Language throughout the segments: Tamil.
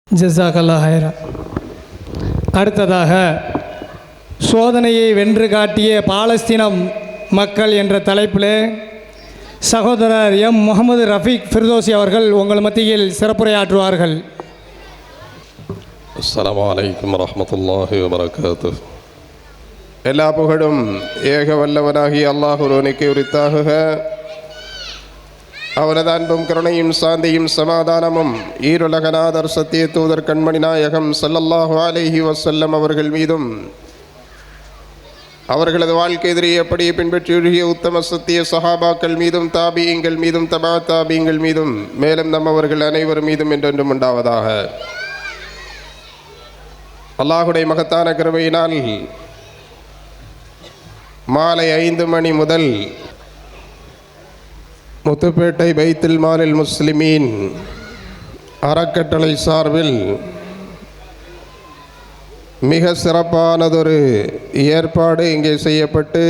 ஜஸாக்கல்லாஹ் ஹைரா. அடுத்ததாக சோதனையை வென்று காட்டிய பாலஸ்தீனம் மக்கள் என்ற தலைப்பில் சகோதரர் எம் முகமது ரஃபீக் ஃபிர்தோசி அவர்கள் உங்கள் மத்தியில் சிறப்புரையாற்றுவார்கள். அஸ்ஸலாமு அலைக்கும் வரஹ்மத்துல்லாஹி வபரகாத்துஹ். எல்லா புகழும் ஏக வல்லவனாகி அல்லாஹ் ஒருவனுக்கு உரித்தாகுக. அவனது அன்பும் கருணையும் சாந்தியும் சமாதானமும் ஈருலகநாதர் சத்திய தூதர் கண்மணி நாயகம் ஸல்லல்லாஹு அலைஹி வஸல்லம் அவர்கள் மீதும் அவர்களது வாழ்க்கை எதிரி எப்படி பின்பற்றி ஒழுகிய உத்தம சத்திய சஹாபாக்கள் மீதும் தாபியங்கள் மீதும் தபா தாபியங்கள் மீதும் மேலும் நம்மவர்கள் அனைவர் மீதும் என்றென்றும் உண்டாவதாக. அல்லாஹுடைய மகத்தான கிருபையினால் மாலை 5 மணி முதல் முத்துப்பேட்டை பைத்துல் மாலில் முஸ்லிமீன் அறக்கட்டளை சார்பில் மிக சிறப்பானதொரு ஏற்பாடு இங்கே செய்யப்பட்டு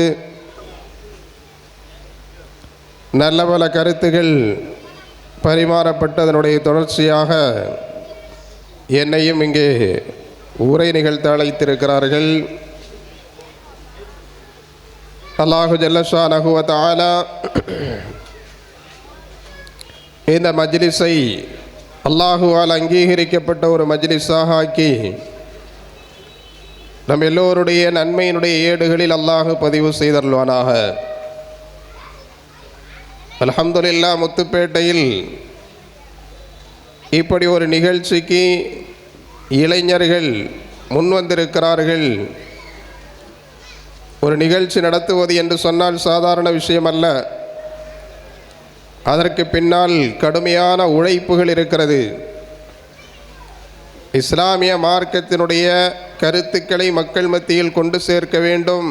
நல்ல பல கருத்துகள் பரிமாறப்பட்டதனுடைய தொடர்ச்சியாக என்னையும் இங்கே உரை நிகழ்த்த அழைத்திருக்கிறார்கள். அல்லாஹு ஜல்லஷானஹு வ தஆலா இந்த மஜ்லிஸை அல்லாஹுவால் அங்கீகரிக்கப்பட்ட ஒரு மஜ்லிஸாக ஆக்கி நம் எல்லோருடைய நன்மையினுடைய ஏடுகளில் அல்லாஹு பதிவு செய்தருள்வானாக. அல்ஹம்துலில்லாஹ், முத்துப்பேட்டையில் இப்படி ஒரு நிகழ்ச்சிக்கு இளைஞர்கள் முன்வந்திருக்கிறார்கள். ஒரு நிகழ்ச்சி நடத்துவது என்று சொன்னால் சாதாரண விஷயம் அல்ல. அதற்கு பின்னால் கடுமையான உழைப்புகள் இருக்கிறது. இஸ்லாமிய மார்க்கத்தினுடைய கருத்துக்களை மக்கள் மத்தியில் கொண்டு சேர்க்க வேண்டும்,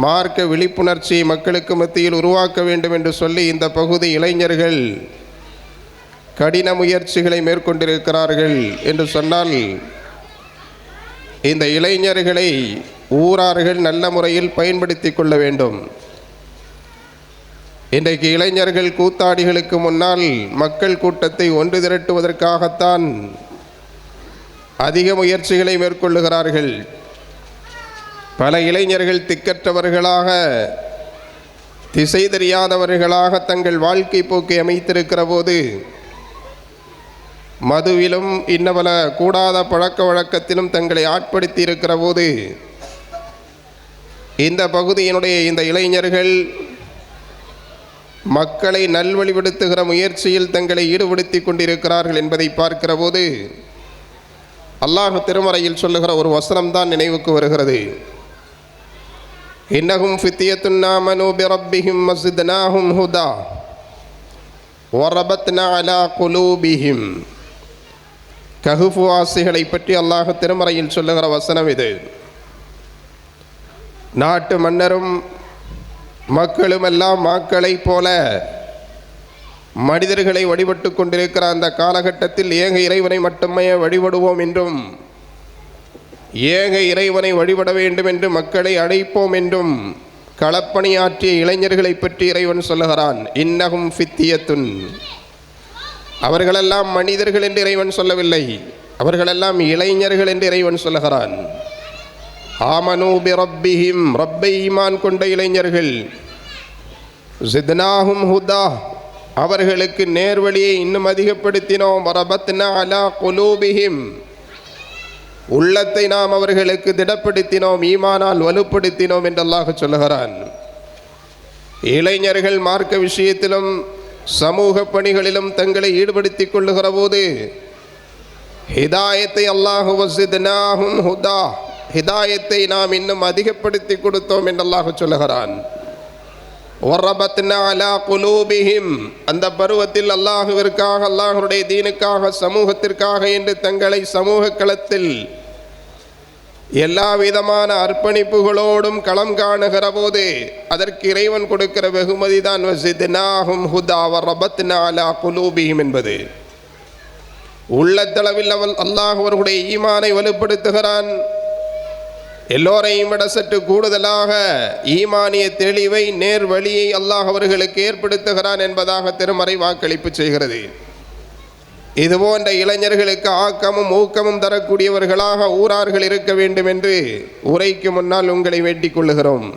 மார்க்க விழிப்புணர்ச்சி மக்களுக்கு மத்தியில் உருவாக்க வேண்டும் என்று சொல்லி இந்த பகுதி இளைஞர்கள் கடின முயற்சிகளை மேற்கொண்டிருக்கிறார்கள் என்று சொன்னால் இந்த இளைஞர்களை ஊரார்கள் நல்ல முறையில் பயன்படுத்தி கொள்ள வேண்டும். இன்றைக்கு இளைஞர்கள் கூத்தாடிகளுக்கு முன்னால் மக்கள் கூட்டத்தை ஒன்று திரட்டுவதற்காகத்தான் அதிக முயற்சிகளை மேற்கொள்ளுகிறார்கள். பல இளைஞர்கள் திக்கற்றவர்களாக, திசை தெரியாதவர்களாக தங்கள் வாழ்க்கை போக்கை அமைத்திருக்கிற போது மதுவிலும் இன்னபல கூடாத பழக்க வழக்கத்திலும் தங்களை ஆட்படுத்தி இருக்கிற போது இந்த பகுதியினுடைய இந்த இளைஞர்கள் மக்களை நல்வழிப்படுத்துகிற முயற்சியில் தங்களை ஈடுபடுத்தி கொண்டிருக்கிறார்கள் என்பதை பார்க்கிற போது அல்லாஹ் திருமறையில் சொல்லுகிற ஒரு வசனம்தான் நினைவுக்கு வருகிறது. இன்னஹும் ஃபித்யத்துன் ஆமனூ பிரப்பிஹிம் வஸித்னாஹும் ஹுதா வரபத்னா அலா குலூபிஹிம். கஹ்ஃப் வாசிகளை பற்றி அல்லாஹ் திருமறையில் சொல்லுகிற வசனம் இது. நாட்டு மன்னரும் மக்களும் எல்லாம் மக்களைப் போல மனிதர்களை வழிபட்டு கொண்டிருக்கிற அந்த காலகட்டத்தில் ஏக இறைவனை மட்டுமே வழிபடுவோம் என்றும், ஏக இறைவனை வழிபட வேண்டும் என்று மக்களை அழைப்போம் என்றும் களப்பணியாற்றிய இளைஞர்களை பற்றி இறைவன் சொல்லுகிறான். இன்னஹும் ஃபித்யத்துன். அவர்களெல்லாம் மனிதர்கள் என்று இறைவன் சொல்லவில்லை, அவர்களெல்லாம் இளைஞர்கள் என்று இறைவன் சொல்லுகிறான். ஆமனூ பிரப்பிஹிம், ரப்பை ஈமான் கொண்ட இளைஞர்கள். ஸித்னாஹும் ஹுதா, அவர்களுக்கு நேர்வழியை இன்னும் அதிகப்படுத்தினோம். வரபத்னா அலா குலூபிஹிம், உள்ளத்தை நாம் அவர்களுக்கு திடப்படுத்தினோம், ஈமானால் வலுப்படுத்தினோம் என்று அல்லாஹ் சொல்லுகிறான். இளைஞர்கள் மார்க்க விஷயத்திலும் சமூக பணிகளிலும் தங்களை ஈடுபடுத்திக் கொள்ளுகிற போது ஹிதாயத்தை அல்லாஹ் வஸித்னாஹும் ஹுதா, ஹிதாயத்தை நாம் இன்னும் அதிகப்படுத்தி கொடுத்தோம் என்று அல்லாஹ் சொல்லுகிறான். வரபத்னா அலா குலூபிஹிம், அந்த பருவத்தில் அல்லாஹுவிற்காக, அல்லாஹுடைய தீனுக்காக, சமூகத்திற்காக என்று தங்களை சமூக களத்தில் எல்லா விதமான அர்ப்பணிப்புகளோடும் களம் காணுகிற போது அதற்கு இறைவன் கொடுக்கிற வெகுமதி தான் வஸித்னாஹும் ஹுதா வரபத்னா அலா குலூபிஹிம் என்பது. உள்ளத்தளவில் அல்லாஹ் அவர்களுடைய ஈமானை வலுப்படுத்துகிறான். எல்லோரையும் விட சற்று கூடுதலாக ஈமானிய தெளிவை, நேர் வழியை அல்லாஹ் அவர்களுக்கு ஏற்படுத்துகிறான் என்பதாக திருமறை வாக்களிப்பு செய்கிறது. இதுபோன்ற இளைஞர்களுக்கு ஆக்கமும் ஊக்கமும் தரக்கூடியவர்களாக ஊரார்கள் இருக்க வேண்டும் என்று உரைக்கு முன்னால் உங்களை வேண்டிக் கொள்ளுகிறோம்.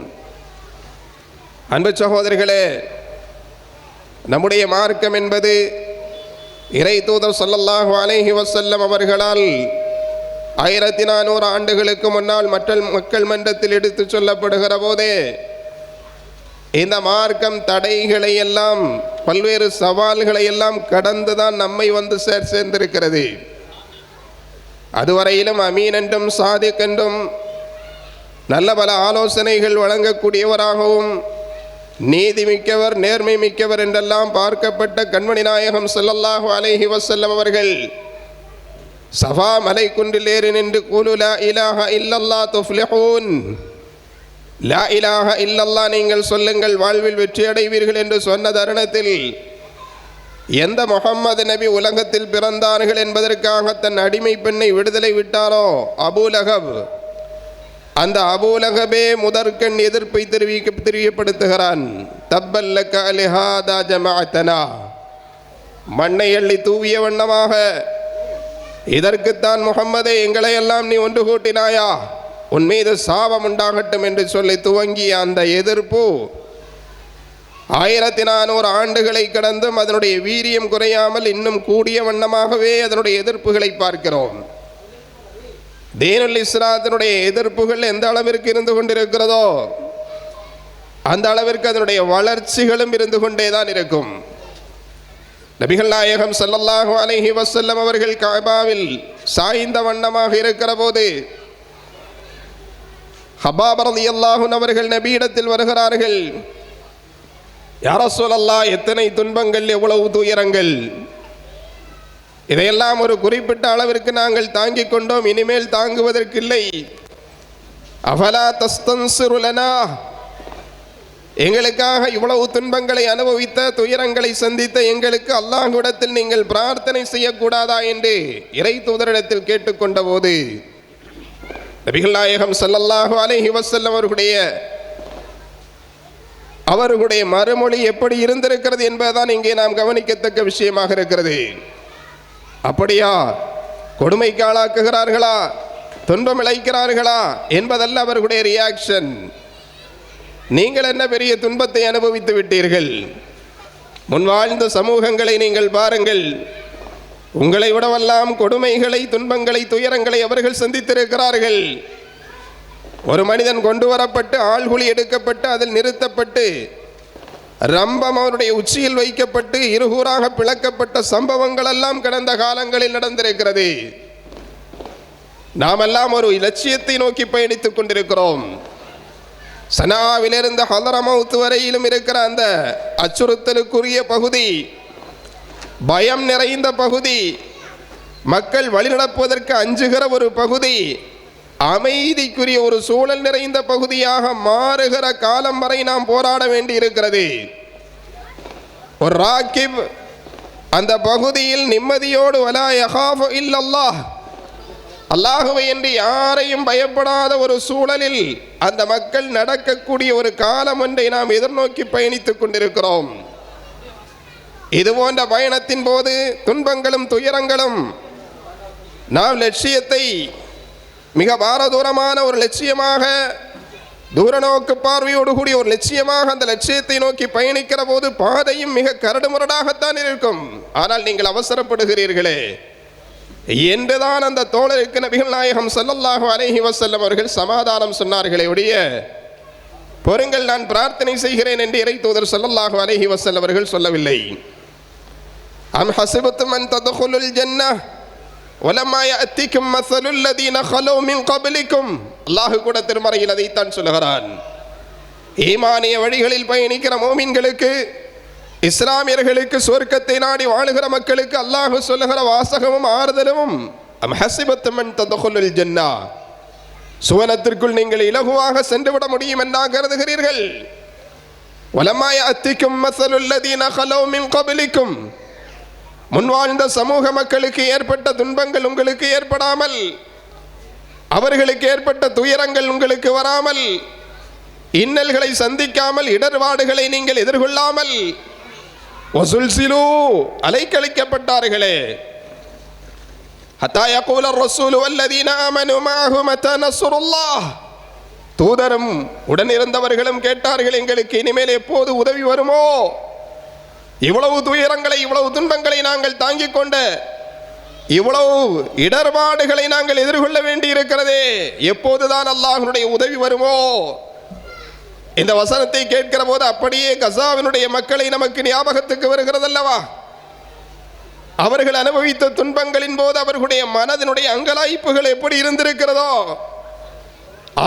அன்பு சகோதரர்களே, நம்முடைய மார்க்கம் என்பது இறை தூதர் ஸல்லல்லாஹு அலைஹி வஸல்லம் அவர்களால் 1400 ஆண்டுகளுக்கு முன்னால் மக்கள் மன்றத்தில் எடுத்து சொல்லப்படுகிற போதே இந்த மார்க்கம் தடைகளை எல்லாம், பல்வேறு சவால்களை எல்லாம் கடந்துதான் நம்மை வந்து சேர்ந்திருக்கிறது. அதுவரையிலும் அமீன் என்றும் சாதிக் என்றும் நல்ல பல ஆலோசனைகள் வழங்கக்கூடியவராகவும் நீதி மிக்கவர், நேர்மை மிக்கவர் என்றெல்லாம் பார்க்கப்பட்ட கண்மணி நாயகம் ஸல்லல்லாஹு அலைஹி வஸல்லம் அவர்கள் சஃபா மலை குன்றில் ஏறி நின்று கூலு லா இலாஹா இல்லல்லாஹ் துஃப்லிஹூன், லா இலாஹா இல்லல்லாஹ் நீங்கள் சொல்லுங்கள் வாழ்வில் வெற்றி அடைவீர்கள் என்று சொன்ன தருணத்தில் எந்த முஹம்மது நபி உலகத்தில் பிறந்தார்கள் என்பதற்காக தன் அடிமை பெண்ணை விடுதலை விட்டாரோ அபூலஹப், அந்த அபூலஹபே முதற்கண் எதிர்ப்பை தெரியப்படுத்துகிறான். தப்பல்லக அலிஹாதா ஜமாஅத்தனா, மண்ணை அள்ளி தூவிய வண்ணமாக, இதற்குத்தான் முஹம்மதே எங்களை எல்லாம் நீ ஒன்று கூட்டினாயா, உன் மீது சாபம் உண்டாகட்டும் என்று சொல்லி துவங்கிய அந்த எதிர்ப்பு 1400 ஆண்டுகளை கடந்தும் அதனுடைய வீரியம் குறையாமல் இன்னும் கூடிய வண்ணமாகவே அதனுடைய எதிர்ப்புகளை பார்க்கிறோம். தீனுல் இஸ்லாத்தினுடைய எதிர்ப்புகள் எந்த அளவிற்கு இருந்து கொண்டிருக்கிறதோ அந்த அளவிற்கு அதனுடைய வளர்ச்சிகளும் இருந்து கொண்டேதான் இருக்கும். நபிகள் நாயகம் ஸல்லல்லாஹு அலைஹி வஸல்லம் அவர்கள் கஅபாவில் சாய்ந்த வண்ணமாக இருக்கிற போது ஹபாப் ரலியல்லாஹு அன்ஹு அவர்கள் நபியிடத்தில் வருகிறார்கள். யா ரசூலல்லாஹ், எத்தனை துன்பங்கள், எவ்வளவு துயரங்கள், இதையெல்லாம் ஒரு குறிப்பிட்ட அளவிற்கு நாங்கள் தாங்கிக் கொண்டோம், இனிமேல் தாங்குவதற்கில்லை. அஃபலா தஸ்தன்சிரு லனா, எங்களுக்காக இவ்வளவு துன்பங்களை அனுபவித்த, துயரங்களை சந்தித்த எங்களுக்கு அல்லாஹ்விடத்தில் நீங்கள் பிரார்த்தனை செய்யக்கூடாதா என்று இறை தூதரிடத்தில் கேட்டுக்கொண்ட போது நபிகள் நாயகம் ஸல்லல்லாஹு அலைஹி வஸல்லம் அவர்களுடைய மறுமொழி எப்படி இருந்திருக்கிறது என்பதுதான் இங்கே நாம் கவனிக்கத்தக்க விஷயமாக இருக்கிறது. அப்படியா, கொடுமைக்கு ஆளாக்குகிறார்களா, துன்பம் இழைக்கிறார்களா என்பதல்ல அவர்களுடைய ரியாக்ஷன். நீங்கள் என்ன பெரிய துன்பத்தை அனுபவித்து விட்டீர்கள், முன்வாழ்ந்த சமூகங்களை நீங்கள் பாருங்கள், உங்களை விடவெல்லாம் கொடுமைகளை, துன்பங்களை, துயரங்களை அவர்கள் சந்தித்திருக்கிறார்கள். ஒரு மனிதன் கொண்டு வரப்பட்டு ஆள்குழி எடுக்கப்பட்டு அதில் நிறுத்தப்பட்டு ரம்பம் அவருடைய உச்சியில் வைக்கப்பட்டு இருகூறாக பிளக்கப்பட்ட சம்பவங்கள் எல்லாம் கடந்த காலங்களில் நடந்திருக்கிறது. நாமெல்லாம் ஒரு இலட்சியத்தை நோக்கி பயணித்துக் கொண்டிருக்கிறோம். சனாவிலிருந்து ஹதரமவுத் வரையிலும் இருக்கிற அந்த அச்சுறுத்தலுக்குரிய பகுதி, பயம் நிறைந்த பகுதி, மக்கள் வழிநடப்பதற்கு அஞ்சுகிற ஒரு பகுதி, அமைதிக்குரிய ஒரு சூழல் நிறைந்த பகுதியாக மாறுகிற காலம் வரை நாம் போராட வேண்டி இருக்கிறது. ஒரு ராக்கிப் அந்த பகுதியில் நிம்மதியோடு வலா யஹாஃபு இல்லல்லாஹ், அல்லாஹுவை என்று யாரையும் பயப்படாத ஒரு சூழலில் அந்த மக்கள் நடக்கக்கூடிய ஒரு காலம் ஒன்றை நாம் எதிர்நோக்கி பயணித்துக் கொண்டிருக்கிறோம். இது போன்ற பயணத்தின் போது துன்பங்களும் துயரங்களும் நாம் லட்சியத்தை மிக பாரதூரமான ஒரு லட்சியமாக, தூரநோக்கு பார்வையோடு கூடிய ஒரு லட்சியமாக அந்த லட்சியத்தை நோக்கி பயணிக்கிற போது பாதையும் மிக கரடுமுரடாகத்தான் இருக்கும். ஆனால் நீங்கள் அவசரப்படுகிறீர்களே என்றுதான் அந்த தோழருக்கு நபிகள் நாயகம் ஸல்லல்லாஹு அலைஹி வஸல்லம் அவர்கள் சமாதானம் சொன்னார்களே ஒழிய, பொறுங்கள் நான் பிரார்த்தனை செய்கிறேன் என்று இறை தூதர் ஸல்லல்லாஹு அலைஹி வஸல்லம் அவர்கள் சொல்லவில்லை. அம் ஹஸிபத்தும் அன் தத்குலுல் ஜன்னஹ் வலமா யஅதிகும் மஸலுல் லதீன ஹலூ மின் கப்லிக்கும், அல்லாஹ் கூட திருமறையில் அதைத்தான் சொல்கிறான். ஈமானிய வழிகளில் பயணிக்கிற மோமின்களுக்கு, இஸ்லாமியர்களுக்கு, சொர்க்கத்தை நாடி வாழுகிற மக்களுக்கு அல்லாஹ் சொல்லுகிற வாசகமும் ஆறுதலும் அம் ஹஸிபத்தும் அன் தத்குலுல் ஜன்னஹ், சுவனத்திற்குள் நீங்கள் இலகுவாக சென்றுவிட முடியும் என்றா கருதுகிறீர்கள்? வலமா யஅதிகும் மஸலுல் லதீன ஹலூ மின் கப்லிக்கும், முன்வாழ்ந்த சமூக மக்களுக்கு ஏற்பட்ட துன்பங்கள் உங்களுக்கு ஏற்படாமல், அவர்களுக்கு ஏற்பட்ட துயரங்கள் உங்களுக்கு வராமல், இன்னல்களை சந்திக்காமல், இடர்பாடுகளை நீங்கள் எதிர்கொள்ளாமல், வசுல்சிலு அலைக்கழிக்கப்பட்டார்களே, ஹத்தா யகூல الرسول والذين آمنوا معه متى نصر الله. தூதரும் உடன் இருந்தவர்களும் கேட்டார்கள், எங்களுக்கு இனிமேல் எப்போது உதவி வருமோ? இவ்வளவு துயரங்களை, இவ்வளவு துன்பங்களை நாங்கள் தாங்கிக் கொண்ட, இவ்வளவு இடர்பாடுகளை நாங்கள் எதிர்கொள்ள வேண்டி இருக்கிறதே, எப்போதுதான் அல்லாஹ்வுடைய உதவி வருமோ? இந்த வசனத்தை கேட்கிற போது அப்படியே கஸாவினுடைய மக்களை நமக்கு ஞாபகத்துக்கு வருகிறதல்லவா? அவர்கள் அனுபவித்த துன்பங்களின் போது அவர்களுடைய மனதினுடைய அங்கலாய்ப்புகள் எப்படி இருந்திருக்கிறதோ,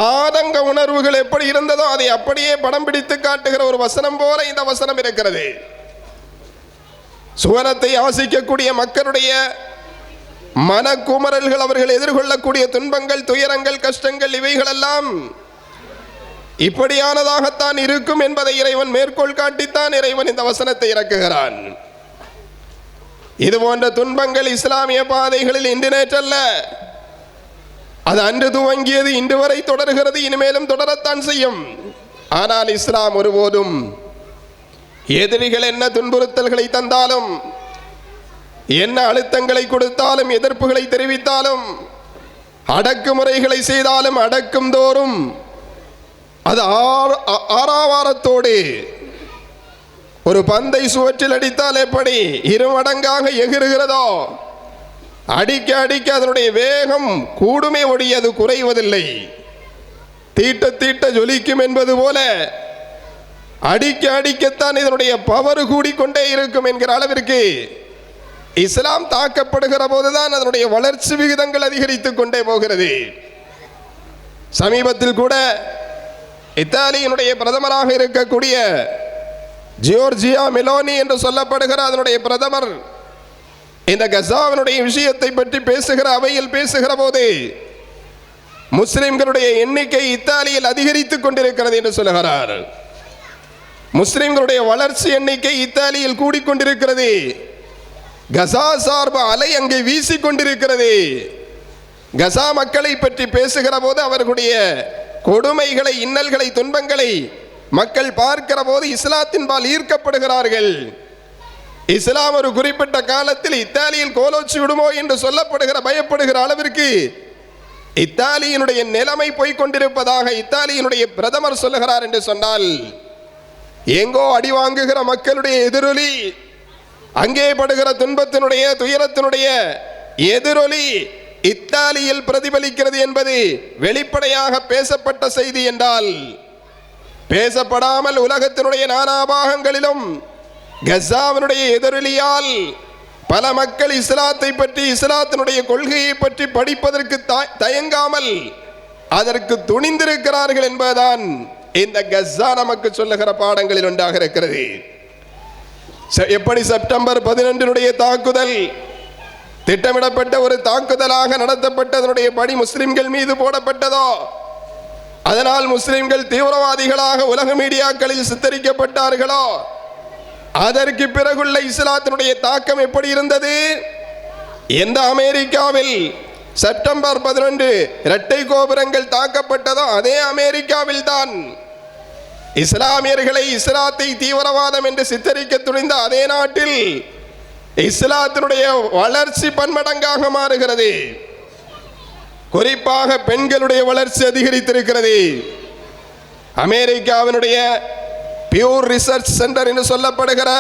ஆதங்க உணர்வுகள் எப்படி இருந்ததோ, அதை அப்படியே படம் பிடித்து காட்டுகிற ஒரு வசனம் போல இந்த வசனம் இருக்கிறது. சுவனத்தை ஆசிக்கக்கூடிய மக்களுடைய மனக்குமரல்கள், அவர்கள் எதிர்கொள்ளக்கூடிய துன்பங்கள், துயரங்கள், கஷ்டங்கள், இவைகளெல்லாம் இப்படியானதாகத்தான் இருக்கும் என்பதை இறைவன் மேற்கோள் காட்டித்தான் இறைவன் இந்த வசனத்தை இறக்குகிறான். இது போன்ற துன்பங்கள் இஸ்லாமிய பாதைகளில் இன்று நேற்றல்ல, அது அன்று துவங்கியது, இன்று வரை தொடர்கிறது, இனிமேலும் தொடரத்தான் செய்யும். ஆனால் இஸ்லாம் ஒருபோதும் எதிரிகள் என்ன துன்புறுத்தல்களை தந்தாலும், என்ன அழுத்தங்களை கொடுத்தாலும், எதிர்ப்புகளை தெரிவித்தாலும், அடக்குமுறைகளை செய்தாலும், அடக்கும் தோறும் அது ஆறாவாரத்தோடு ஒரு பந்தை சுவற்றில் அடித்தால் எப்படி இருமடங்காக எகிறுகிறதோ, அடிக்க அடிக்க அதனுடைய வேகம் கூடுமே ஒழிய அது குறைவதில்லை. தீட்ட தீட்ட ஜொலிக்கும் என்பது போல அடிக்க அடிக்கத்தான் இதனுடைய பவர் கூடிக்கொண்டே இருக்கும் என்கிற அளவிற்கு இஸ்லாம் தாக்கப்படுகிற போதுதான் அதனுடைய வளர்ச்சி விகிதங்கள் அதிகரித்துக் கொண்டே போகிறது. சமீபத்தில் கூட இத்தாலியினுடைய பிரதமராக இருக்கக்கூடிய ஜியோர்ஜியா மெலோனி என்று சொல்லப்படுகிற அதனுடைய பிரதமர் இந்த கஸாவினுடைய விஷயத்தை பற்றி பேசுகிற அவையில் பேசுகிற போது முஸ்லிம்களுடைய எண்ணிக்கை இத்தாலியில் அதிகரித்துக் கொண்டிருக்கிறது என்று சொல்லுகிறார். முஸ்லிம்களுடைய வளர்ச்சி எண்ணிக்கை இத்தாலியில் கூடிக்கொண்டிருக்கிறது. கஸா சார்பு அலை அங்கே வீசிக்கொண்டிருக்கிறது. கஸா மக்களை பற்றி பேசுகிற போது அவர்களுடைய கொடுமைகளை, இன்னல்களை, துன்பங்களை மக்கள் பார்க்கிற போது இஸ்லாத்தின் பால் ஈர்க்கப்படுகிறார்கள். இஸ்லாம் ஒரு குறிப்பிட்ட காலத்தில் இத்தாலியில் கோலோச்சி விடுமோ என்று சொல்லப்படுகிற, பயப்படுகிற அளவிற்கு இத்தாலியினுடைய நிலைமை போய்கொண்டிருப்பதாக இத்தாலியினுடைய பிரதமர் சொல்லுகிறார் என்று சொன்னால், எங்கோ அடி வாங்குகிற மக்களுடைய எதிரொலி, அங்கே படுகிற துன்பத்தினுடைய, துயரத்தினுடைய எதிரொலி இத்தாலியில் பிரதிபலிக்கிறது என்பது வெளிப்படையாக பேசப்பட்ட செய்தி என்றால், பேசப்படாமல் உலகத்தினுடைய நானா பாகங்களிலும் கஸாவினுடைய எதிரொலியால் பல மக்கள் இஸ்லாத்தை பற்றி, இஸ்லாத்தினுடைய கொள்கையை பற்றி படிப்பதற்கு தயங்காமல் அதற்கு துணிந்திருக்கிறார்கள் என்பதுதான் இந்த கஸா நமக்கு சொல்லுகிற பாடங்களில் ஒன்றாக இருக்கிறது. எப்படி செப்டம்பர் 11 தாக்குதல் திட்டமிடப்பட்ட ஒரு தாக்குதலாக நடத்தப்பட்டதனுடைய படி முஸ்லிம்கள் மீது போடப்பட்டதோ, அதனால் முஸ்லிம்கள் தீவிரவாதிகளாக உலக மீடியாக்களில் சித்தரிக்கப்பட்டார்களோ, அதற்கு பிறகுள்ள இஸ்லாத்தினுடைய தாக்கம் எப்படி இருந்தது? எந்த அமெரிக்காவில் செப்டம்பர் 11 இரட்டை கோபுரங்கள் தாக்கப்பட்டதோ அதே அமெரிக்காவில் தான் இஸ்லாமியர்களை, இஸ்லாத்தை தீவிரவாதம் என்று சித்தரிக்க துணிந்த அதே நாட்டில் இஸ்லாத்தினுடைய வளர்ச்சி பன்மடங்காக மாறுகிறது. குறிப்பாக பெண்களுடைய வளர்ச்சி அதிகரித்திருக்கிறது. அமெரிக்காவினுடைய பியூர் ரிசர்ச் சென்டர் என்று சொல்லப்படுகிற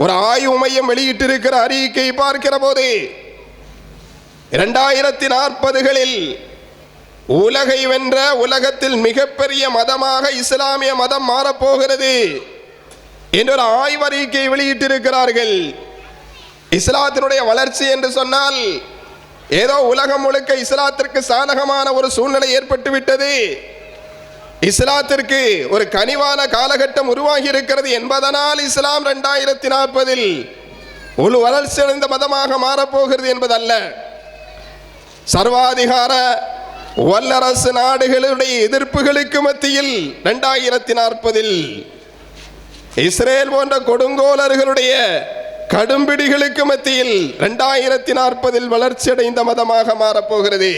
ஒரு ஆய்வு மையம் வெளியிட்டிருக்கிற அறிக்கை பார்க்கிற போது 2040களில் உலகை வென்ற, உலகத்தில் மிகப்பெரிய மதமாக இஸ்லாமிய மதம் மாறப்போகிறது என்ற ஒரு ஆய்வறிக்கை வெளியிட்டிருக்கிறார்கள். இஸ்லாத்தினுடைய வளர்ச்சி என்று சொன்னால் ஏதோ உலகம் முழுக்க இஸ்லாத்திற்கு சாதகமான ஒரு சூழ்நிலை ஏற்பட்டுவிட்டது, இஸ்லாத்திற்கு ஒரு கனிவான காலகட்டம் உருவாகி இருக்கிறது என்பதனால் இஸ்லாம் 2040ல் ஒரு வளர்ச்சி அடைந்த மதமாக மாறப்போகிறது என்பதல்ல. சர்வாதிகார வல்லரசு நாடுகளுடைய எதிர்ப்புகளுக்கு மத்தியில் 2040ல் இஸ்ரேல் போன்ற கொடுங்கோலர்களுடைய கடும்பிடிகளுக்கு மத்தியில் 2040ல் வளர்ச்சி அடைந்த மதமாக மாறப்போகிறது.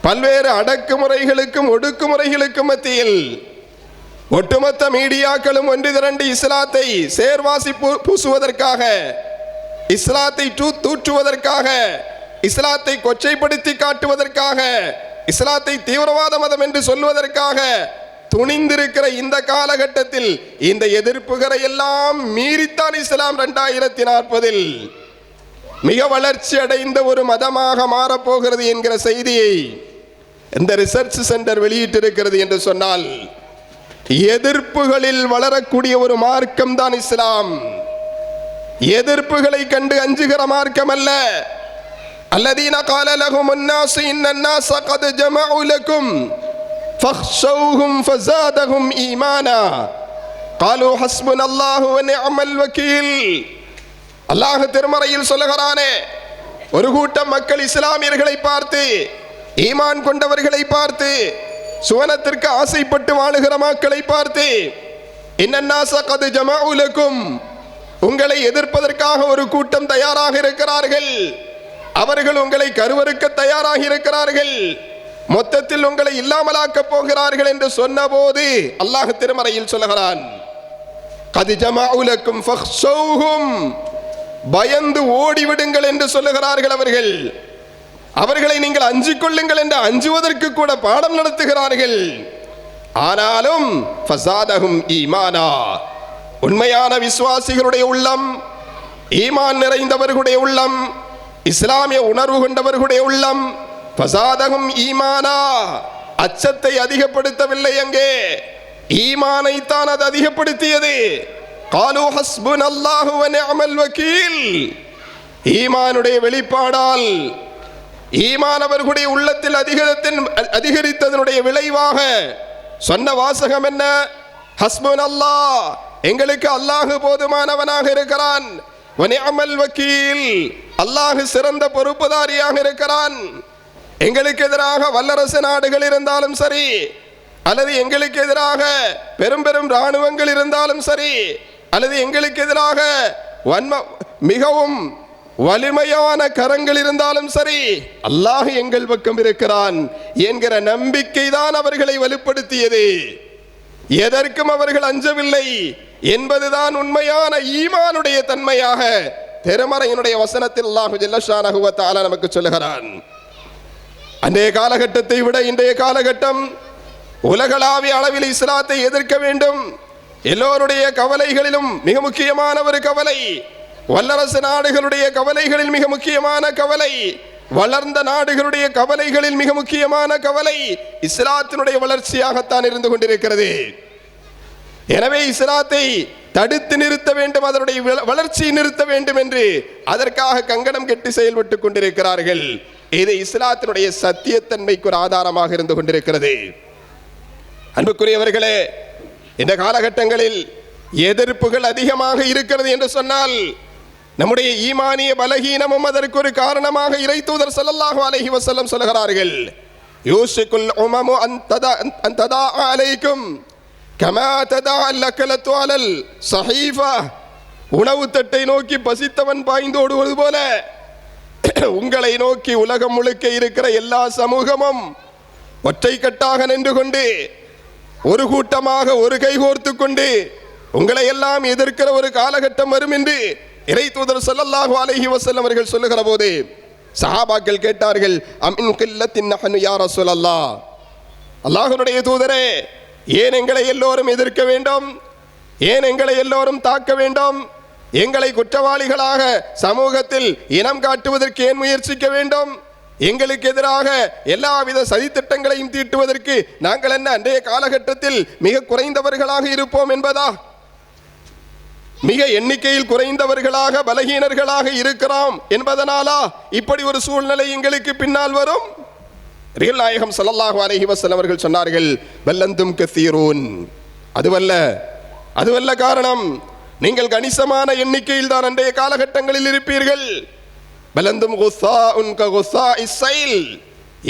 பல்வேறு அடக்குமுறைகளுக்கும் ஒடுக்குமுறைகளுக்கும் மத்தியில் ஒட்டுமொத்த மீடியாக்களும் ஒன்று திரண்டு இஸ்லாத்தை சேர்வாசி பூசுவதற்காக, இஸ்லாத்தை தூற்றுவதற்காக இஸ்லாத்தை கொச்சைப்படுத்தி காட்டுவதற்காக, இஸ்லாத்தை தீவிரவாத மதம் என்று சொல்வதற்காக துணிந்திருக்கிற இந்த காலகட்டத்தில் இந்த எதிர்ப்புகளை எல்லாம் மீறித்தான் இஸ்லாம் 2040 மிக வளர்ச்சி அடைந்த ஒரு மதமாக மாறப்போகிறது என்கிற செய்தியை இந்த ரிசர்ச் சென்டர் வெளியிட்டிருக்கிறது என்று சொன்னால், எதிர்ப்புகளில் வளரக்கூடிய ஒரு மார்க்கம் தான் இஸ்லாம். எதிர்ப்புகளை கண்டு அஞ்சுகிற மார்க்கம் அல்ல. அல்லதீன கால லஹுமுன் நாஸு இன்னன் நாஸ கத் ஜமஉ லக்கும் ஃபக்ஷௌஹும் ஃபஸாதஹும் ஈமானா காலூ ஹஸ்புனல்லாஹு வ நிஅமல் வக்கீல். அல்லாஹ் திருமறையில் சொல்லுகிறானே, ஒரு கூட்டம் மக்கள் இஸ்லாமியர்களை பார்த்து, ஈமான் கொண்டவர்களை பார்த்து, சுவனத்திற்கு ஆசைப்பட்டு வாழுகிற மக்களை பார்த்து, இன்னன் நாஸ கத் ஜமஉ லக்கும், உங்களை எதிர்ப்பதற்காக ஒரு கூட்டம் தயாராக இருக்கிறார்கள், அவர்கள் உங்களை கருவறுக்க தயாராக இருக்கிறார்கள், மொத்தத்தில் உங்களை இல்லாமலாக்க போகிறார்கள் என்று சொன்னபோது அல்லாஹ் திருமறையில் சொல்லுகிறான், கத் ஜமஉ லக்கும் ஃபக்ஷௌஹும், பயந்து ஓடிவிடுங்கள் என்று சொல்லுகிறார்கள். அவர்களை நீங்கள் அஞ்சிக் கொள்ளுங்கள் என்று அஞ்சுவதற்கு கூட பாடம் நடத்துகிறார்கள். ஆனாலும் ஃபஸாதஹும் ஈமானா, உண்மையான விசுவாசிகளுடைய உள்ளம், ஈமான் நிறைந்தவர்களுடைய உள்ளம், இஸ்லாமிய உணர்வு கொண்டவர்களுடைய உள்ளம், ஃபஸாதஹும் ஈமானா, அச்சத்தை அதிகப்படுத்தவில்லை, அங்கே ஈமானை தான் அது அதிகப்படுத்தியது. காலூ ஹஸ்புனல்லாஹு வ நிஅமல் வக்கீல், ஈமானுடைய வெளிப்பாடால், ஈமான் அவர்களுடைய உள்ளத்தில் அதிகரித்ததனுடைய விளைவாக சொன்ன வாசகம் என்ன? ஹஸ்புனல்லாஹ், எங்களுக்கு அல்லாஹ் போதுமானவனாக இருக்கிறான், வ நிஅமல் வக்கீல், அல்லாஹ் சிறந்த பொறுப்புதாரியாக இருக்கிறான். எங்களுக்கு எதிராக வல்லரசு நாடுகள் இருந்தாலும் சரி, அல்லது எங்களுக்கு எதிராக பெரும் பெரும் இராணுவங்கள் இருந்தாலும் சரி, அல்லது எங்களுக்கு எதிராக மிகவும் வலிமையான கரங்கள் இருந்தாலும் சரி, அல்லாஹ் எங்கள் பக்கம் இருக்கிறான் என்கிற நம்பிக்கை தான் அவர்களை வலுப்படுத்தியது. எதற்கும் அவர்கள் அஞ்சவில்லை என்பதுதான் உண்மையான ஈமானுடைய தன்மையாக திருமறையினுடைய வசனத்தில் அல்லாஹ் ஜல்ல ஷானஹு வ தஆலா நமக்கு சொல்லுகிறான். அன்றைய காலகட்டத்தை விட இன்றைய காலகட்டம் உலகளாவிய அளவில் இஸ்லாத்தை எதிர்க்க வேண்டும். எல்லோருடைய கவலைகளிலும் மிக முக்கியமான ஒரு கவலை, வல்லரசு நாடுகளுடைய கவலைகளில் மிக முக்கியமான கவலை, வளர்ந்த நாடுகளுடைய கவலைகளில் மிக முக்கியமான கவலை இஸ்லாத்தினுடைய வளர்ச்சியாகத்தான் இருந்து கொண்டிருக்கிறது. எனவே இஸ்லாத்தை தடுத்து நிறுத்த வேண்டும், அதனுடைய வளர்ச்சியை நிறுத்த வேண்டும் என்று அதற்காக கங்கணம் கட்டி செயல்பட்டு கொண்டிருக்கிறார்கள். இது இஸ்லாத்தினுடைய சத்தியத்தன்மைக்கு ஒரு ஆதாரமாக இருந்து கொண்டிருக்கிறது. அன்புக்குரியவர்களே, இந்த காலகட்டங்களில் எதிர்ப்புகள் அதிகமாக இருக்கிறது என்று சொன்னால் நம்முடைய ஈமானிய பலகீனமும் அதற்கு ஒரு காரணமாக இறை தூதர் ஸல்லல்லாஹு அலைஹி வஸல்லம் சொல்கிறார்கள், யூஷிகுல் உமமு அன் ததா அலைக்கும் கமா ததா லக்கலத்து அலல் ஸஹீஃபா, உணவு தட்டை நோக்கி பசித்தவன் பாய்ந்து ஓடுவது போல உங்களை நோக்கி உலகம் முழுக்க இருக்கிற எல்லா சமூகமும் ஒற்றை கட்டாக நின்று கொண்டு, ஒரு கூட்டமாக ஒரு கைகோர்த்து கொண்டு உங்களை எல்லாம் எதிர்க்கிற ஒரு காலகட்டம் வரும் என்று இறை தூதர் ஸல்லல்லாஹு அலைஹி வஸல்லம் அவர்கள் சொல்லுகிற போது சஹாபாக்கள் கேட்டார்கள், அமின் கில்லத்தின் நஹ்னு யா ரசூலல்லாஹ், அல்லாஹ்வுடைய தூதரே, ஏன் எங்களை எல்லோரும் எதிர்க்க வேண்டும், ஏன் எங்களை எல்லோரும் தாக்க வேண்டும், எங்களை குற்றவாளிகளாக சமூகத்தில் இனம் காட்டுவதற்கு ஏன் முயற்சிக்க வேண்டும், எங்களுக்கு எதிராக எல்லாவித சதித்திட்டங்களையும் தீட்டுவதற்கு நாங்கள் என்ன அன்றைய காலகட்டத்தில் மிக குறைந்தவர்களாக இருப்போம் என்பதா, மிக எண்ணிக்கையில் குறைந்தவர்களாக பலகீனர்களாக இருக்கிறோம் என்பதனாலா இப்படி ஒரு சூழ்நிலை எங்களுக்கு பின்னால் வரும்? நபிகள் நாயகம் ஸல்லல்லாஹு அலைஹி வஸல்லம் அவர்கள் சொன்னார்கள், பல்லந்தும் கஸீரூன், அதுவல்ல காரணம், நீங்கள் கணிசமான எண்ணிக்கையில் தான் அன்றைய காலகட்டங்களில் இருப்பீர்கள். பலந்தும் குஸாஉன் ககுஸாஇஸ் ஸைல்,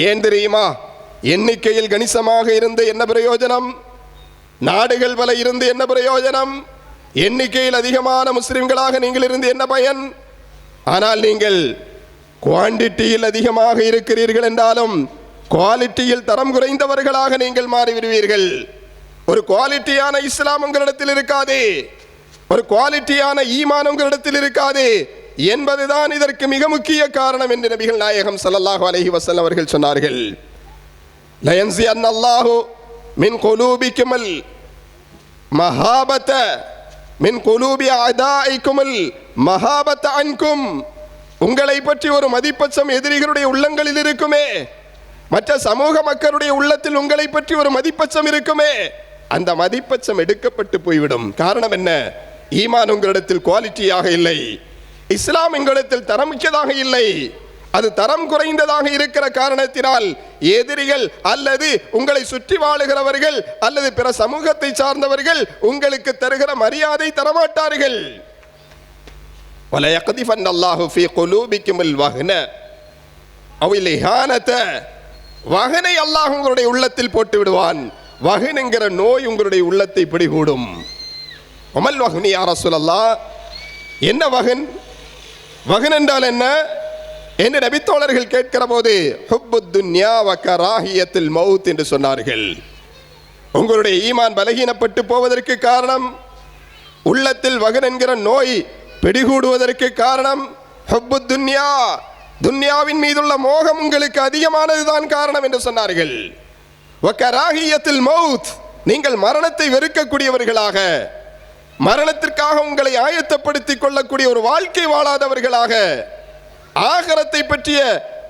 ஏன் தெரியுமா? எண்ணிக்கையில் கணிசமாக இருந்து என்ன பிரயோஜனம்? நாடுகள் பல இருந்து என்ன பிரயோஜனம்? எண்ணிக்கையில் அதிகமான முஸ்லிம்களாக நீங்கள் இருந்து என்ன பயன்? ஆனால் நீங்கள் குவாண்டிட்டியில் அதிகமாக இருக்கிறீர்கள் என்றாலும் குவாலிட்டியில் தரம் குறைந்தவர்களாக நீங்கள் மாறிவிடுவீர்கள். ஒரு குவாலிட்டியான இஸ்லாம் உங்களிடத்தில் இருக்காது, ஒரு குவாலிட்டியான ஈமான் உங்களிடத்தில் இருக்காது. என்பதுதான் இதற்கு மிக முக்கிய காரணம் என்று நபிகள் நாயகம் ஸல்லல்லாஹு அலைஹி வஸல்லம் அவர்கள் சொன்னார்கள். லயன்ஸியன் அல்லாஹு மின் குலூபிக்குமல் மஹாபத மின் குலூபி அதாஇக்குமல் மஹாபத அன்கும். உங்களை பற்றி ஒரு மதிப்பச்சம் எதிரிகளுடைய உள்ளங்களில் இருக்குமே, மற்ற சமூக மக்களுடைய உள்ளத்தில் உங்களை பற்றி ஒரு மதிப்பச்சம் இருக்குமே, அந்த மதிப்பச்சம் எடுக்கப்பட்டு போய்விடும். காரணம் என்ன? ஈமான் உங்களிடத்தில் குவாலிட்டியாக இல்லை, இஸ்லாம் உங்களிடத்தில் தரமிக்கதாக இல்லை, அது தரம் குறைந்ததாக இருக்கிற காரணத்தினால் எதிரிகள் அல்லது உங்களை சுற்றி வாழுகிறவர்கள் அல்லது பிற சமூகத்தை சார்ந்தவர்கள் உங்களுக்கு தருகிற மரியாதை தரமாட்டார்கள். وَلَيَقْذِفَنَّ اللَّهُ فِي قُلُوبِكُمُ الْوَهْنَ أَوِ الْإِهَانَةَ. வஹனை அல்லாஹ் உங்களுடைய உள்ளத்தில் போட்டு விடுவான். வஹன் என்கிற நோய் உங்களுடைய உள்ளத்தை பிடிகூடும். ஒமல் வஹ்னி யா ரசூலல்லாஹ், என்ன வஹன்? வஹன் என்றால் என்ன என்று நபித்தோழர்கள் கேட்கிற போது ஹுப்புத் துன்யா வ கராஹியத்துல் மௌத் என்று சொன்னார்கள். உங்களுடைய ஈமான் பலகீனப்பட்டு போவதற்கு காரணம், உள்ளத்தில் வஹன் என்கிற நோய் பிடிகூடுவதற்கு காரணம் ஹுப்புத் துன்யா, துன்யாவின் மீதுள்ள மோகம் உங்களுக்கு அதிகமானதுதான் காரணம் என்று சொன்னார்கள். வ கராஹியத்துல் மௌத், நீங்கள் மரணத்தை வெறுக்கக்கூடியவர்களாக, மரணத்திற்காக உங்களை ஆயத்தப்படுத்திக் கொள்ளக்கூடிய ஒரு வாழ்க்கை வாழாதவர்களாக, ஆகிரத்தை பற்றிய